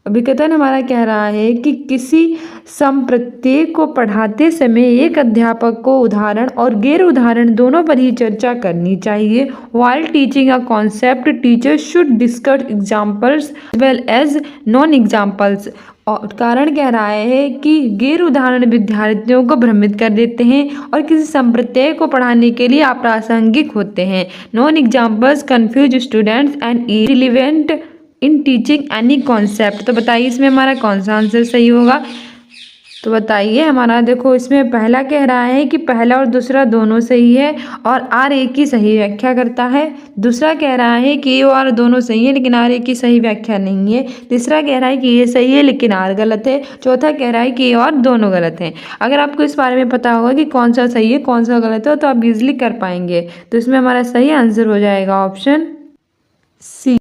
विकथन हमारा कह रहा है कि किसी संप्रत्यय को पढ़ाते समय एक अध्यापक को उदाहरण और गैर उदाहरण दोनों पर ही चर्चा करनी चाहिए। While teaching a concept, teachers should discuss examples as well as non-examples। और कारण कह रहा है कि गैर उदाहरण विद्यार्थियों को भ्रमित कर देते हैं और किसी संप्रत्यय को पढ़ाने के लिए अप्रासंगिक होते हैं। Non examples confuse students and irrelevant in teaching any concept. तो बताइए इसमें हमारा कौन सा आंसर सही होगा? तो बताइए हमारा, देखो इसमें पहला कह रहा है कि पहला और दूसरा दोनों सही है और आर एक की सही व्याख्या करता है। दूसरा कह रहा है कि ये और दोनों सही है लेकिन आर एक की सही व्याख्या नहीं है। तीसरा कह रहा है कि ये सही है लेकिन आर गलत है। चौथा कह रहा है कि ये और दोनों गलत हैं। अगर आपको इस बारे में पता होगा कि कौन सा सही है कौन सा गलत है तो आप इजीली कर पाएंगे। तो इसमें हमारा सही आंसर हो जाएगा ऑप्शन सी,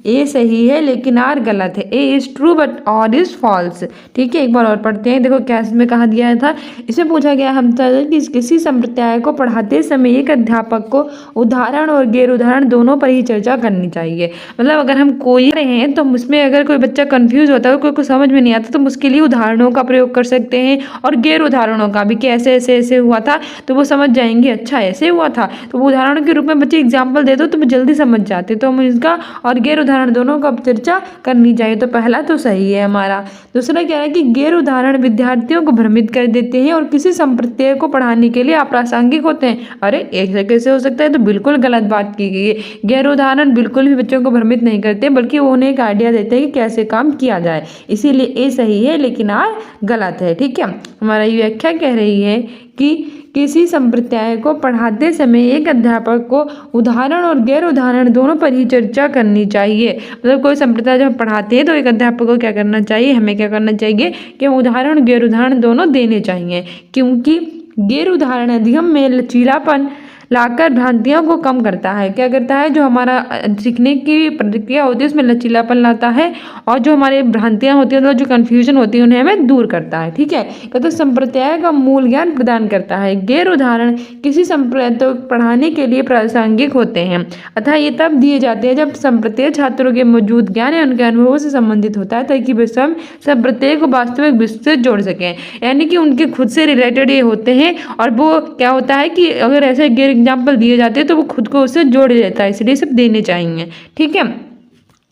ए सही है लेकिन आर गलत है। A is true but R is false. ठीक है, एक बार और पढ़ते हैं। देखो क्या इसमें कहा दिया था, इसमें पूछा गया हमसे कि किसी संप्रदाय को पढ़ाते समय एक अध्यापक को उदाहरण और गैर उदाहरण दोनों पर ही चर्चा करनी चाहिए। मतलब अगर हम कोई रहे हैं तो उसमें अगर कोई बच्चा कंफ्यूज होता है, कोई को समझ में नहीं आता, तो उसके लिए उदाहरणों का प्रयोग कर सकते हैं और गैर उदाहरणों का भी, कि ऐसे ऐसे ऐसे हुआ था, तो वो समझ जाएंगे अच्छा ऐसे हुआ था, तो वो उदाहरणों के रूप में बच्चे एग्जाम्पल दे दो तो वो जल्दी समझ जाते। तो हम इसका और गैर उदाहरण दोनों का चर्चा करनी चाहिए। तो पहला तो सही है हमारा। दूसरा क्या है कि गैर उदाहरण विद्यार्थियों को भ्रमित कर देते हैं और किसी संप्रत्यय को पढ़ाने के लिए अप्रासंगिक होते हैं। अरे ऐसे कैसे हो सकता है? तो बिल्कुल गलत बात की गई है। गैर उदाहरण बिल्कुल भी बच्चों को भ्रमित नहीं करते बल्कि वो उन्हें एक आइडिया देते हैं कि कैसे काम किया जाए। इसीलिए ए सही है लेकिन आर गलत है। ठीक है, हमारा ये व्याख्या कह रही है कि किसी संप्रदाय को पढ़ाते समय एक अध्यापक को उदाहरण और गैर उदाहरण दोनों पर ही चर्चा करनी चाहिए। मतलब कोई संप्रदाय जब पढ़ाते हैं तो एक अध्यापक को क्या करना चाहिए, हमें क्या करना चाहिए कि उदाहरण गैर उदाहरण दोनों देने चाहिए, क्योंकि गैर उदाहरण अधिगम में लचीलापन लाकर भ्रांतियों को कम करता है। क्या करता है? जो हमारा सीखने की प्रक्रिया होती है उसमें लचीलापन लाता है और जो हमारे भ्रांतियाँ होती हैं मतलब जो कन्फ्यूजन होती है उन्हें हमें दूर करता है। ठीक है, तो संप्रदाय का मूल ज्ञान प्रदान करता है। गैर उदाहरण किसी संप्रदाय को पढ़ाने के लिए प्रासंगिक होते हैं, अतः ये तब दिए जाते हैं जब संप्रदाय छात्रों के मौजूद ज्ञान या उनके अनुभवों से संबंधित होता है, ताकि वे स्वयं संप्रदाय को वास्तविक विषय से जोड़ सकें। यानी कि उनके खुद से रिलेटेड ये होते हैं और वो क्या होता है कि अगर ऐसे गैर एग्जाम्पल दिए जाते हैं तो वो खुद को उससे जोड़ लेता है, इसलिए सब देने चाहिए। ठीक है,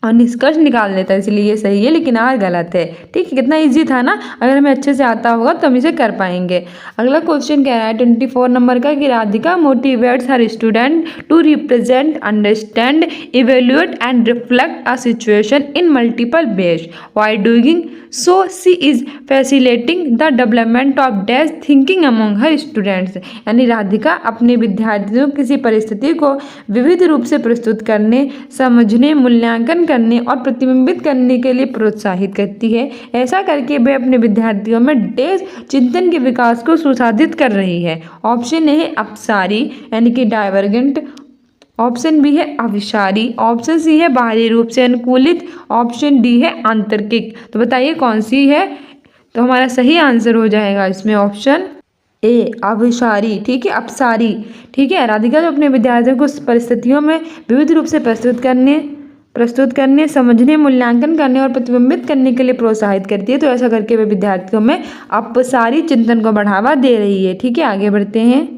और निष्कर्ष निकाल लेता है, इसलिए ये सही है लेकिन आर गलत है। ठीक है, कितना इजी था ना? अगर हमें अच्छे से आता होगा तो हम इसे कर पाएंगे। अगला क्वेश्चन कह रहा है 24 नंबर का कि Radhika motivates her student to represent, understand, evaluate and reflect a situation in multiple ways. Why doing so she is facilitating the development of dash thinking among her students. यानी राधिका अपने विद्यार्थियों को किसी परिस्थिति को विविध रूप से प्रस्तुत करने, समझने, मूल्यांकन करने और प्रतिबिंबित करने के लिए प्रोत्साहित करती है। ऐसा करके वे अपने विद्यार्थियों में डैश चिंतन के विकास को सुसाधित कर रही है। ऑप्शन ए है अपसारी यानी कि डाइवर्जेंट, ऑप्शन बी है अविसारी, ऑप्शन सी है बाहरी रूप से अनुकूलित, ऑप्शन डी है आंतरिक। तो बताइए कौन सी है? तो हमारा सही आंसर हो जाएगा इसमें ऑप्शन ए अविसारी। ठीक है, अपसारी। ठीक है, राधिका जो अपने विद्यार्थियों को परिस्थितियों में विविध रूप से प्रस्तुत करने, समझने, मूल्यांकन करने और प्रतिबिंबित करने के लिए प्रोत्साहित करती है। तो ऐसा करके वे विद्यार्थियों में अपसारी चिंतन को बढ़ावा दे रही है। ठीक है, आगे बढ़ते हैं।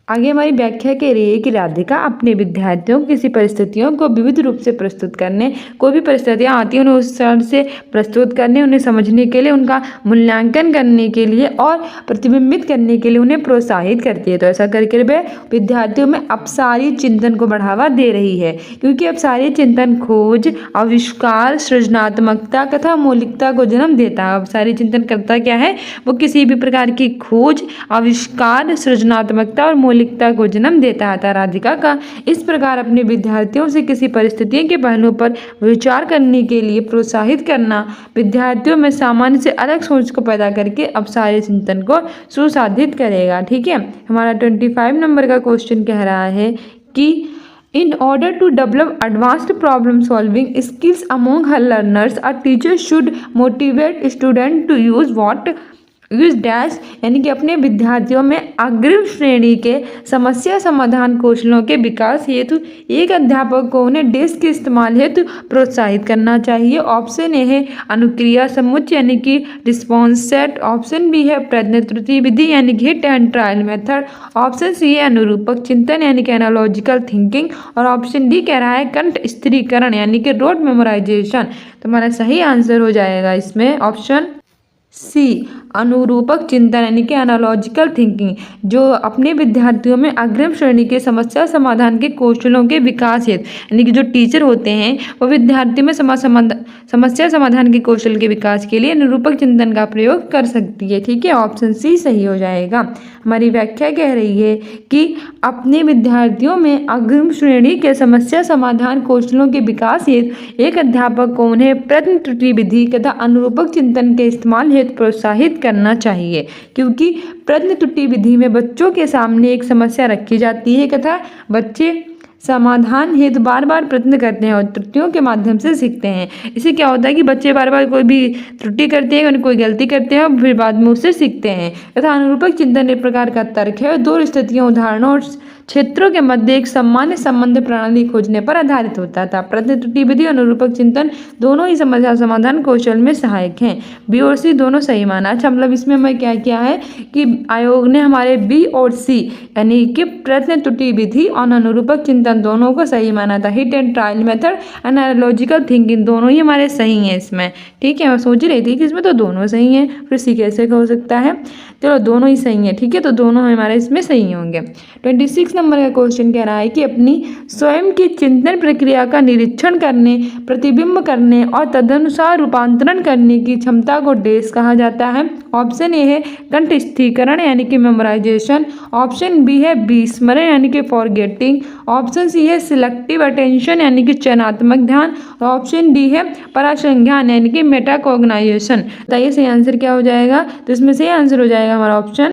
आगे हमारी व्याख्या कह रही है कि राधिका अपने विद्यार्थियों को किसी परिस्थितियों को विविध रूप से प्रस्तुत करने, कोई भी परिस्थितियाँ आती हैं उन्हें उस तरह से प्रस्तुत करने, उन्हें समझने के लिए, उनका मूल्यांकन करने के लिए और प्रतिबिंबित करने के लिए उन्हें प्रोत्साहित करती है। तो ऐसा करके वे विद्यार्थियों में अपसारी चिंतन को बढ़ावा दे रही है, क्योंकि अपसारी चिंतन खोज, आविष्कार, सृजनात्मकता तथा मौलिकता को जन्म देता है। अपसारी चिंतन करता क्या है, वो किसी भी प्रकार की खोज, आविष्कार, सृजनात्मकता और मौलिकता को जन्म देता है। राधिका का इस प्रकार अपने विद्यार्थियों से किसी परिस्थिति के पहलुओं पर विचार करने के लिए प्रोत्साहित करना विद्यार्थियों में सामान्य से अलग सोच को पैदा करके अपसारी चिंतन को सुसाधित करेगा। ठीक है, हमारा 25 नंबर का क्वेश्चन कह रहा है कि in order to develop advanced problem solving skills among her learners, a teacher should motivate students to use dash यानी कि अपने विद्यार्थियों में अग्रिम श्रेणी के समस्या समाधान कौशलों के विकास हेतु एक अध्यापक को उन्हें डैश के इस्तेमाल हेतु प्रोत्साहित करना चाहिए। ऑप्शन ए है अनुक्रिया समुच्चय यानी कि रिस्पॉन्स सेट, ऑप्शन बी है प्रश्न त्रुटि विधि यानी कि hit and trial method, option C है अनुरूपक चिंतन यानी कि एनालॉजिकल थिंकिंग और ऑप्शन डी कह रहा है कंठ स्थिरीकरण यानी कि रोट मेमोराइजेशन। तो हमारा सही आंसर हो जाएगा इसमें ऑप्शन सी अनुरूपक चिंतन यानी कि एनालॉजिकल थिंकिंग, जो अपने विद्यार्थियों में अग्रिम श्रेणी के समस्या समाधान के कौशलों के विकास हेतु यानी कि जो टीचर होते हैं वो विद्यार्थियों में समस्या समाधान के कौशल के विकास के लिए अनुरूपक चिंतन का प्रयोग कर सकती है। ठीक है, ऑप्शन सी सही हो जाएगा। हमारी व्याख्या कह रही है कि अपने विद्यार्थियों में अग्रिम श्रेणी के समस्या समाधान कौशलों के विकास हेतु एक अध्यापक को उन्हें प्रश्न त्रुटि विधि तथा अनुरूपक चिंतन के इस्तेमाल हेतु प्रोत्साहित करना चाहिए, क्योंकि प्रश्न त्रुटि विधि में बच्चों के सामने एक समस्या रखी जाती है तथा बच्चे समाधान हेतु बार बार प्रयत्न करते हैं और त्रुटियों के माध्यम से सीखते हैं। इससे क्या होता है कि बच्चे बार बार कोई भी त्रुटि करते हैं, कोई गलती करते हैं और फिर बाद में उससे सीखते हैं। तथा अनुरूपक चिंतन एक प्रकार का तर्क है और दो स्थितियों, उदाहरणों और क्षेत्रों के मध्य एक सामान्य संबंध प्रणाली खोजने पर आधारित होता था। प्रश्न त्रुटि विधि और अनुरूपक चिंतन दोनों ही समस्या समाधान कौशल में सहायक हैं। बी और सी दोनों सही माना। अच्छा, मतलब इसमें मैं क्या किया है कि आयोग ने हमारे बी और सी यानी कि प्रश्न त्रुटि विधि और अनुरूपक चिंतन दोनों को सही माना था। Hit and trial method and analogical thinking दोनों ही हमारे सही हैं इसमें। ठीक है, मैं सोच रही थी कि इसमें तो दोनों सही हैं, फिर सी कैसे हो सकता है। चलो दोनों ही सही हैं। ठीक है, तो दोनों हमारे इसमें सही होंगे। 26 नंबर का क्वेश्चन कह रहा है कि अपनी स्वयं की चिंतन प्रक्रिया का निरीक्षण करने, प्रतिबिंब करने और तदनुसार रूपांतरण करने की क्षमता को डैश कहा जाता है। ऑप्शन ए है कंठ स्थिरीकरण यानी कि मेमोराइजेशन, ऑप्शन बी है विस्मरण यानी कि फॉरगेटिंग, ऑप्शन सी है सिलेक्टिव अटेंशन यानी कि चयनात्मक ध्यान और ऑप्शन डी है परासंज्ञान यानी कि मेटाकॉग्नाइजेशन। बताइए सही आंसर क्या हो जाएगा। तो इसमें सही आंसर हो जाएगा हमारा ऑप्शन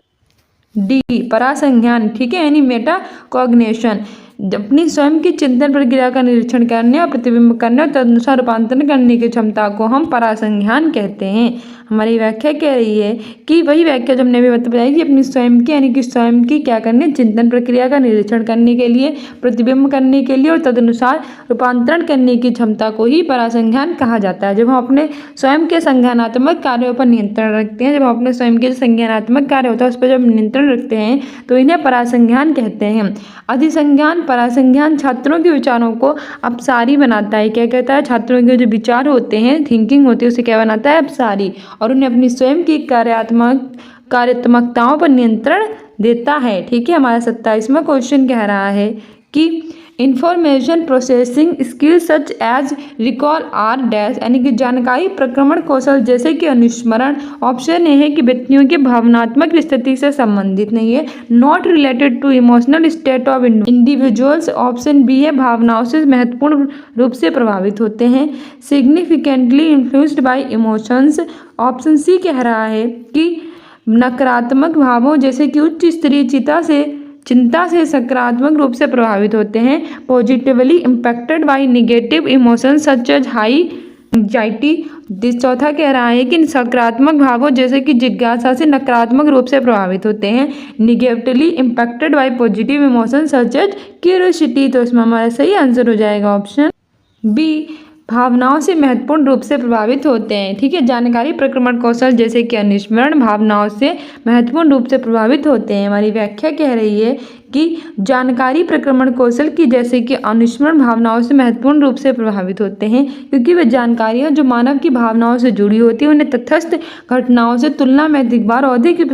डी परासंज्ञान। ठीक है, यानी मेटा कॉग्निशन। अपनी स्वयं की चिंतन प्रक्रिया का निरीक्षण करने और प्रतिबिंब करने और तदनुसार रूपांतरण करने की क्षमता को हम परासंज्ञान कहते हैं। हमारी व्याख्या कह रही है कि वही व्याख्या जो हमने अभी बताई कि अपनी स्वयं की यानी कि स्वयं की क्या करने, चिंतन प्रक्रिया का निरीक्षण करने के लिए, प्रतिबिंब करने के लिए और तदनुसार रूपांतरण करने की क्षमता को ही परासंज्ञान कहा जाता है। जब हम अपने स्वयं के संज्ञानात्मक कार्यों पर नियंत्रण रखते हैं, जब हम अपने स्वयं के संज्ञानात्मक कार्य होता है उस पर जब नियंत्रण रखते हैं तो इन्हें परासंज्ञान कहते हैं। अधिसंज्ञान परासंज्ञान छात्रों के विचारों को अपसारी बनाता है। क्या कहता है, छात्रों के जो विचार होते हैं, थिंकिंग होती है, उसे क्या बनाता है, अपसारी, और उन्हें अपनी स्वयं की कार्यात्मकताओं पर नियंत्रण देता है। ठीक है, हमारा 27वां क्वेश्चन कह रहा है कि information processing skill such as recall or dash यानी कि जानकारी प्रक्रमण कौशल जैसे कि अनुस्मरण। ऑप्शन ए है कि व्यक्तियों की भावनात्मक स्थिति से संबंधित नहीं है, not related to emotional state of individuals. Option B है भावनाओं से महत्वपूर्ण रूप से प्रभावित होते हैं, significantly influenced by emotions. Option C कह रहा है कि नकारात्मक भावों जैसे कि उच्च स्तरीय चिंता से सकारात्मक रूप से प्रभावित होते हैं, positively impacted by negative emotions such as high anxiety. चौथा कह रहा है कि सकारात्मक भावों जैसे कि जिज्ञासा से नकारात्मक रूप से प्रभावित होते हैं, negatively impacted by positive emotions such as curiosity. तो इसमें हमारा सही आंसर हो जाएगा ऑप्शन बी भावनाओं से महत्वपूर्ण रूप से प्रभावित होते हैं। ठीक है, जानकारी प्रक्रमण कौशल जैसे कि अनुस्मरण भावनाओं से महत्वपूर्ण रूप से प्रभावित होते हैं। हमारी व्याख्या कह रही है कि जानकारी प्रक्रमण कौशल की जैसे कि अनुस्मरण भावनाओं से महत्वपूर्ण रूप से प्रभावित होते हैं, क्योंकि वे जानकारियां जो मानव की भावनाओं से जुड़ी होती है उन्हें तटस्थ घटनाओं से तुलना में अधिक बार और अधिक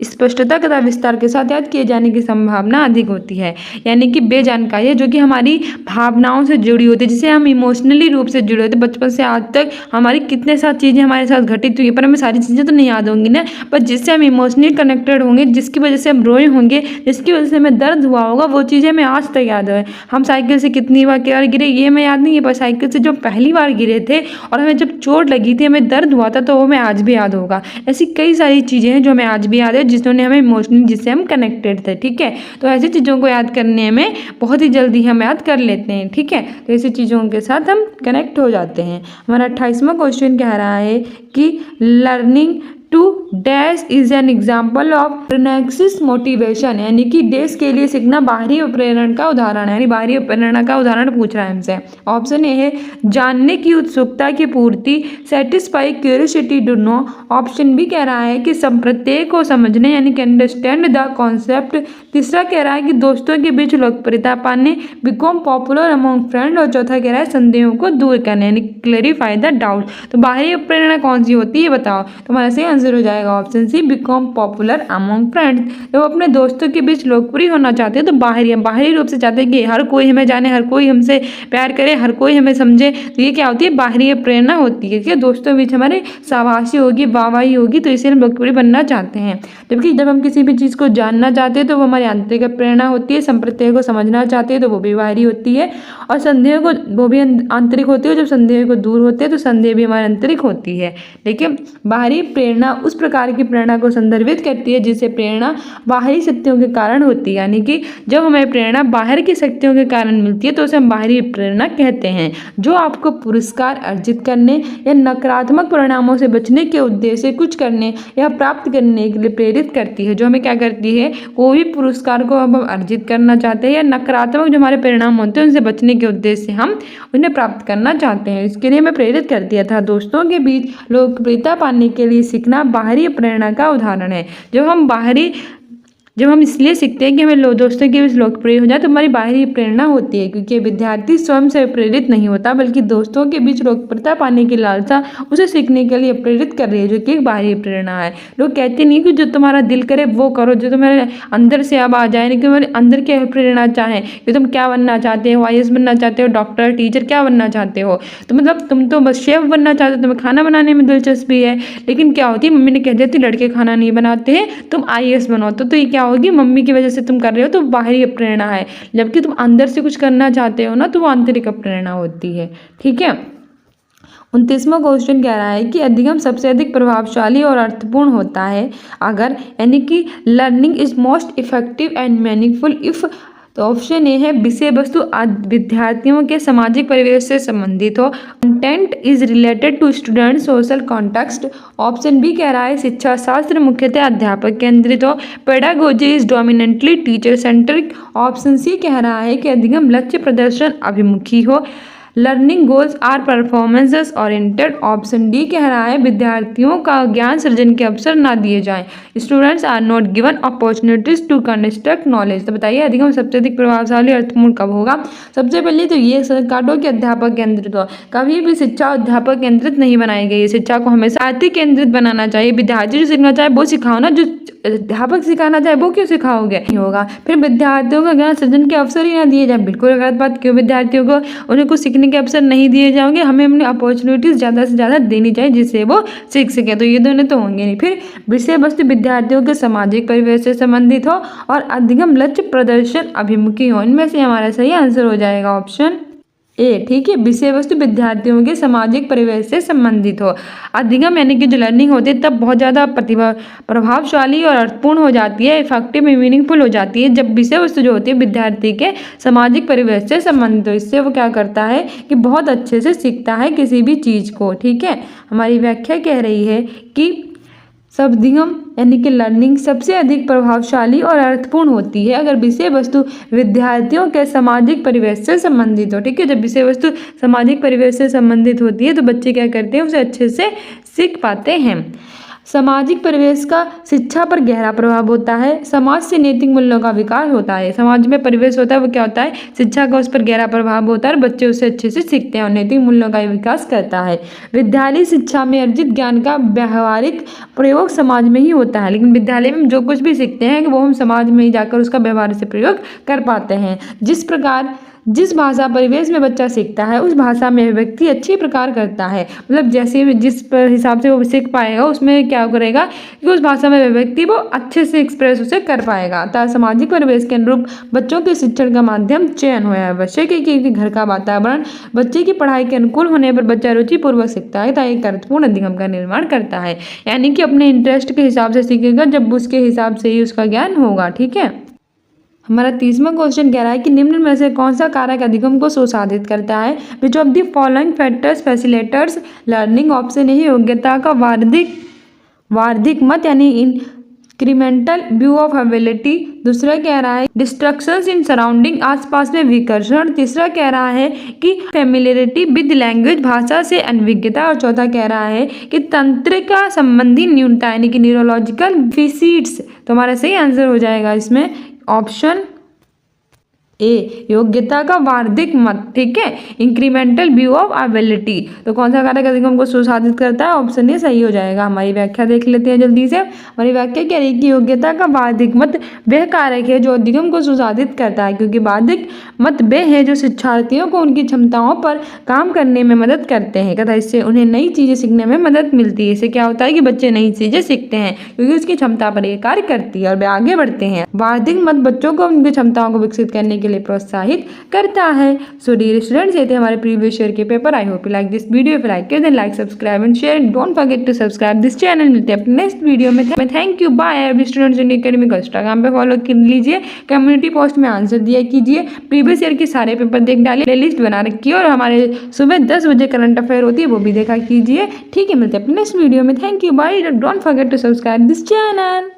स्पष्टता तथा विस्तार के साथ याद किए जाने की संभावना अधिक होती है। यानी कि वे जानकारी जो कि हमारी भावनाओं से जुड़ी होती है, जिसे हम इमोशनली रूप से जुड़े होते हैं। बचपन से आज तक हमारी कितने सारी चीज़ें हमारे साथ घटित हुई है, पर हमें सारी चीज़ें तो नहीं याद होंगी ना, पर जिससे हम इमोशनली कनेक्टेड होंगे, जिसकी वजह से हम रोए होंगे, जिसकी वजह से हमें दर्द हुआ होगा, वो चीज़ें हमें आज तक याद है। हम साइकिल से कितनी बार गिरे ये हमें याद नहीं है, पर साइकिल से जो पहली बार गिरे थे और हमें जब चोट लगी थी, हमें दर्द हुआ था, तो वो हमें आज भी याद होगा। ऐसी कई सारी चीज़ें हैं जो हमें आज भी याद है, जिन्होंने हमें इमोशनली, जिससे हम कनेक्टेड थे। ठीक है, तो ऐसी चीज़ों को याद करने में बहुत ही जल्दी हम याद कर लेते हैं। ठीक है, तो ऐसी चीज़ों के साथ हम कनेक्ट हो जाते हैं। हमारा 28वां क्वेश्चन कह रहा है कि learning to dash is an example of pronexis motivation, यानी कि डैश के लिए सीखना बाहरी प्रेरणा का उदाहरण है, यानी बाहरी प्रेरणा का उदाहरण पूछ रहा है हमसे। ऑप्शन ए है जानने की उत्सुकता की पूर्ति, satisfy curiosity to know. Option B कह रहा है कि सब प्रत्येक को समझने, यानी कि अंडरस्टैंड द कॉन्सेप्ट। तीसरा कह रहा है कि दोस्तों के बीच लोकप्रियता पाने, बिकम पॉपुलर अमॉन्ग फ्रेंड। और चौथा कह रहा है संदेहों को दूर करने, यानी क्लेरिफाई द डाउट। तो बाहरी प्रेरणा कौन सी होती है बताओ, तुम्हारा सही आंसर हो जाएगा option C, become popular among friends. जब अपने दोस्तों के बीच लोकप्रिय होना चाहते हैं तो बाहरी रूप से चाहते हैं कि हर कोई हमें जाने, हर कोई हमसे प्यार करे, हर कोई हमें समझे। तो ये क्या होती है, बाहरी प्रेरणा होती है कि दोस्तों के बीच हमारे शाबाशी होगी, वाहवाही होगी, तो इसलिए हम लोकप्रिय बनना चाहते हैं। जबकि जब हम किसी भी चीज़ को जानना चाहते हैं तो वो हमारी आंतरिक प्रेरणा होती है। संप्रत्यय को समझना चाहते हैं तो वो भी बाहरी होती है, और संदेह को वो भी आंतरिक होती है। जब संदेह को दूर होते हैं तो संदेह भी हमारी आंतरिक होती है। लेकिन बाहरी प्रेरणा उस प्रकार की प्रेरणा को संदर्भित करती है जिससे प्रेरणा बाहरी शक्तियों के कारण होती है। यानी कि जब हमें प्रेरणा बाहर की शक्तियों के कारण मिलती है तो उसे हम बाहरी प्रेरणा कहते हैं, जो आपको पुरस्कार अर्जित करने या नकारात्मक परिणामों से बचने के उद्देश्य से कुछ करने या प्राप्त करने के लिए प्रेरित करती है। जो हमें क्या करती है, कोई भी पुरस्कार को हम अर्जित करना चाहते हैं या नकारात्मक जो हमारे परिणाम होते हैं उनसे बचने के उद्देश्य से हम उन्हें प्राप्त करना चाहते हैं, इसके लिए हमें प्रेरित करती है। था दोस्तों के बीच लोकप्रियता पाने के लिए सीखना बाहरी प्रेरणा का उदाहरण है। जब हम इसलिए सीखते हैं कि हमें दोस्तों के बीच लोकप्रिय हो जाए तो हमारी बाहरी प्रेरणा होती है, क्योंकि विद्यार्थी स्वयं से प्रेरित नहीं होता बल्कि दोस्तों के बीच लोकप्रियता पाने की लालसा उसे सीखने के लिए प्रेरित कर रही है, जो कि एक बाहरी प्रेरणा है। लोग कहते नहीं कि जो तुम्हारा दिल करे वो करो, जो तुम्हारे अंदर से अब आ जाए, कि तुम्हारे अंदर क्या प्रेरणा चाहे कि तुम क्या बनना चाहते हो, IAS बनना चाहते हो, डॉक्टर, टीचर, क्या बनना चाहते हो। तो मतलब तुम तो बस शेफ बनना चाहते हो, तुम्हें खाना बनाने में दिलचस्पी है, लेकिन क्या होती है, मम्मी ने कह दिया थी लड़के खाना नहीं बनाते हैं, तुम IAS बनो, तो ये क्या होगी, मम्मी की वजह से तुम कर रहे हो तो बाहरी प्रेरणा है। जबकि तुम अंदर से कुछ करना चाहते हो ना तो वो आंतरिक प्रेरणा होती है। ठीक है, 29वां क्वेश्चन कह रहा है कि अधिगम सबसे अधिक प्रभावशाली और अर्थपूर्ण होता है अगर, यानी कि learning is most effective and meaningful if. तो ऑप्शन ए है विषय वस्तु विद्यार्थियों के सामाजिक परिवेश से संबंधित हो, content is related to student social context. Option B कह रहा है शिक्षा शास्त्र मुख्यतः अध्यापक केंद्रित हो, pedagogy is dominantly teacher centric. Option C कह रहा है कि अधिगम लक्ष्य प्रदर्शन अभिमुखी हो, learning goals are performances oriented. Option D कह रहा है विद्यार्थियों का ज्ञान सृजन के अवसर ना दिए जाएं, students are not given opportunities to construct knowledge. तो बताइए अधिगम सबसे अधिक प्रभावशाली अर्थपूर्ण कब होगा। सबसे पहले तो ये काटो कि अध्यापक केंद्रित हो। कभी भी शिक्षा अध्यापक केंद्रित नहीं बनाई गई है, शिक्षा को हमेशा विद्यार्थी केंद्रित बनाना चाहिए। विद्यार्थी जो सीखना चाहे वो सिखाओ ना, जो अध्यापक सिखाना चाहे वो क्यों सिखाओगे, नहीं होगा। फिर विद्यार्थियों का ज्ञान सृजन के अवसर ही ना दिए जाए, बिल्कुल गलत बात। क्यों विद्यार्थियों को उन्हें कुछ सीखने के अवसर नहीं दिए जाएंगे, हमें अपनी अपॉर्चुनिटीज ज़्यादा से ज़्यादा देनी चाहिए जिससे वो सीख सके। तो ये दोनों तो होंगे नहीं। फिर विषय वस्तु विद्यार्थियों के सामाजिक परिवेश से संबंधित हो और अधिगम लक्ष्य प्रदर्शन अभिमुखी हो। इनमें से हमारा सही आंसर हो जाएगा ऑप्शन ए। ठीक है, विषय वस्तु विद्यार्थियों के सामाजिक परिवेश से संबंधित हो। अधिगम यानी कि जो लर्निंग होती है तब बहुत ज़्यादा प्रभावशाली और अर्थपूर्ण हो जाती है, इफेक्टिव मीनिंगफुल हो जाती है जब विषय वस्तु जो होती है विद्यार्थी के सामाजिक परिवेश से संबंधित हो। इससे वो क्या करता है कि बहुत अच्छे से सीखता है किसी भी चीज़ को। ठीक है, हमारी व्याख्या कह रही है कि शब्दिगम यानी कि लर्निंग सबसे अधिक प्रभावशाली और अर्थपूर्ण होती है अगर विषय वस्तु विद्यार्थियों के सामाजिक परिवेश से संबंधित हो। ठीक है, जब विषय वस्तु सामाजिक परिवेश से संबंधित होती है तो बच्चे क्या करते हैं, उसे अच्छे से सीख पाते हैं। सामाजिक परिवेश का शिक्षा पर गहरा प्रभाव होता है। समाज से नैतिक मूल्यों का विकास होता है। समाज में परिवेश होता है वो क्या होता है, शिक्षा का उस पर गहरा प्रभाव होता है और बच्चे उसे अच्छे से सीखते हैं और नैतिक मूल्यों का विकास करता है। विद्यालय शिक्षा में अर्जित ज्ञान का व्यावहारिक प्रयोग समाज में ही होता है, लेकिन विद्यालय में जो कुछ भी सीखते हैं वो हम समाज में ही जाकर उसका व्यवहार से प्रयोग कर पाते हैं। जिस भाषा परिवेश में बच्चा सीखता है उस भाषा में व्यक्ति अच्छी प्रकार करता है। मतलब जैसे जिस हिसाब से वो सीख पाएगा उसमें क्या करेगा कि उस भाषा में व्यक्ति वो अच्छे से एक्सप्रेस उसे कर पाएगा। अतः सामाजिक परिवेश के अनुरूप बच्चों के शिक्षण का माध्यम चयन हुआ है आवश्यक है कि घर का वातावरण बच्चे की पढ़ाई के अनुकूल होने पर बच्चा रुचिपूर्वक सीखता है तथा एक अर्थपूर्ण अधिगम का निर्माण करता है। यानी कि अपने इंटरेस्ट के हिसाब से सीखेगा जब उसके हिसाब से ही उसका ज्ञान होगा। ठीक है, हमारा 30वां क्वेश्चन कह रहा है कि निम्न में से कौन सा कारक अधिगम को सुसाधित करता है। Which of the following factors facilitates learning. Option A योग्यता का वार्षिक मत यानी इंक्रीमेंटल व्यू ऑफ एबिलिटी। दूसरा कह रहा है डिस्ट्रक्शंस इन सराउंडिंग, आसपास में विकर्षण। तीसरा कह रहा है कि फेमिलियरिटी विद लैंग्वेज, भाषा से अनभिज्ञता। और चौथा कह रहा है कि तंत्रिका संबंधी न्यूनता यानी कि न्यूरोलॉजिकल डिफिसिट्स। तो हमारा सही आंसर हो जाएगा इसमें ऑप्शन ए, योग्यता का वार्षिक मत। ठीक है, इंक्रीमेंटल व्यू ऑफ एबिलिटी। तो कौन सा कारक अधिगम को सुसाधित करता है, ऑप्शन ए सही हो जाएगा। हमारी व्याख्या देख लेते हैं जल्दी से। हमारी व्याख्या कह रही है कि योग्यता का वार्षिक मत वह कारक है जो अधिगम को सुसाधित करता है, क्योंकि वार्षिक मत वे है जो शिक्षार्थियों को उनकी क्षमताओं पर काम करने में मदद करते हैं तथा इससे उन्हें नई चीजें सीखने में मदद मिलती है। इससे क्या होता है कि बच्चे नई चीजें सीखते हैं क्योंकि उसकी क्षमता पर यह कार्य करती है और वे आगे बढ़ते हैं। वार्षिक मत बच्चों को उनकी क्षमताओं को विकसित करने के लिए प्रोत्साहित करता है। सो डियर स्टूडेंट्स, ये थे हमारे प्रीवियस ईयर के पेपर। I hope you like this video. If you like it then like, subscribe and share. Don't forget to subscribe this channel. मिलते हैं अपने नेक्स्ट वीडियो में। Thank you, bye. Every students in academy को इंस्टाग्राम पे फॉलो कर लीजिए, कम्युनिटी पोस्ट में आंसर दिया कीजिए, प्रीवियस ईयर के सारे पेपर देख डालिए, प्लेलिस्ट बना रखी है और हमारे सुबह 10 बजे करंट अफेयर होती है वो भी देखा कीजिए। ठीक है, मिलते हैं अपने नेक्स्ट वीडियो में। Thank you, bye. Don't forget to subscribe this channel.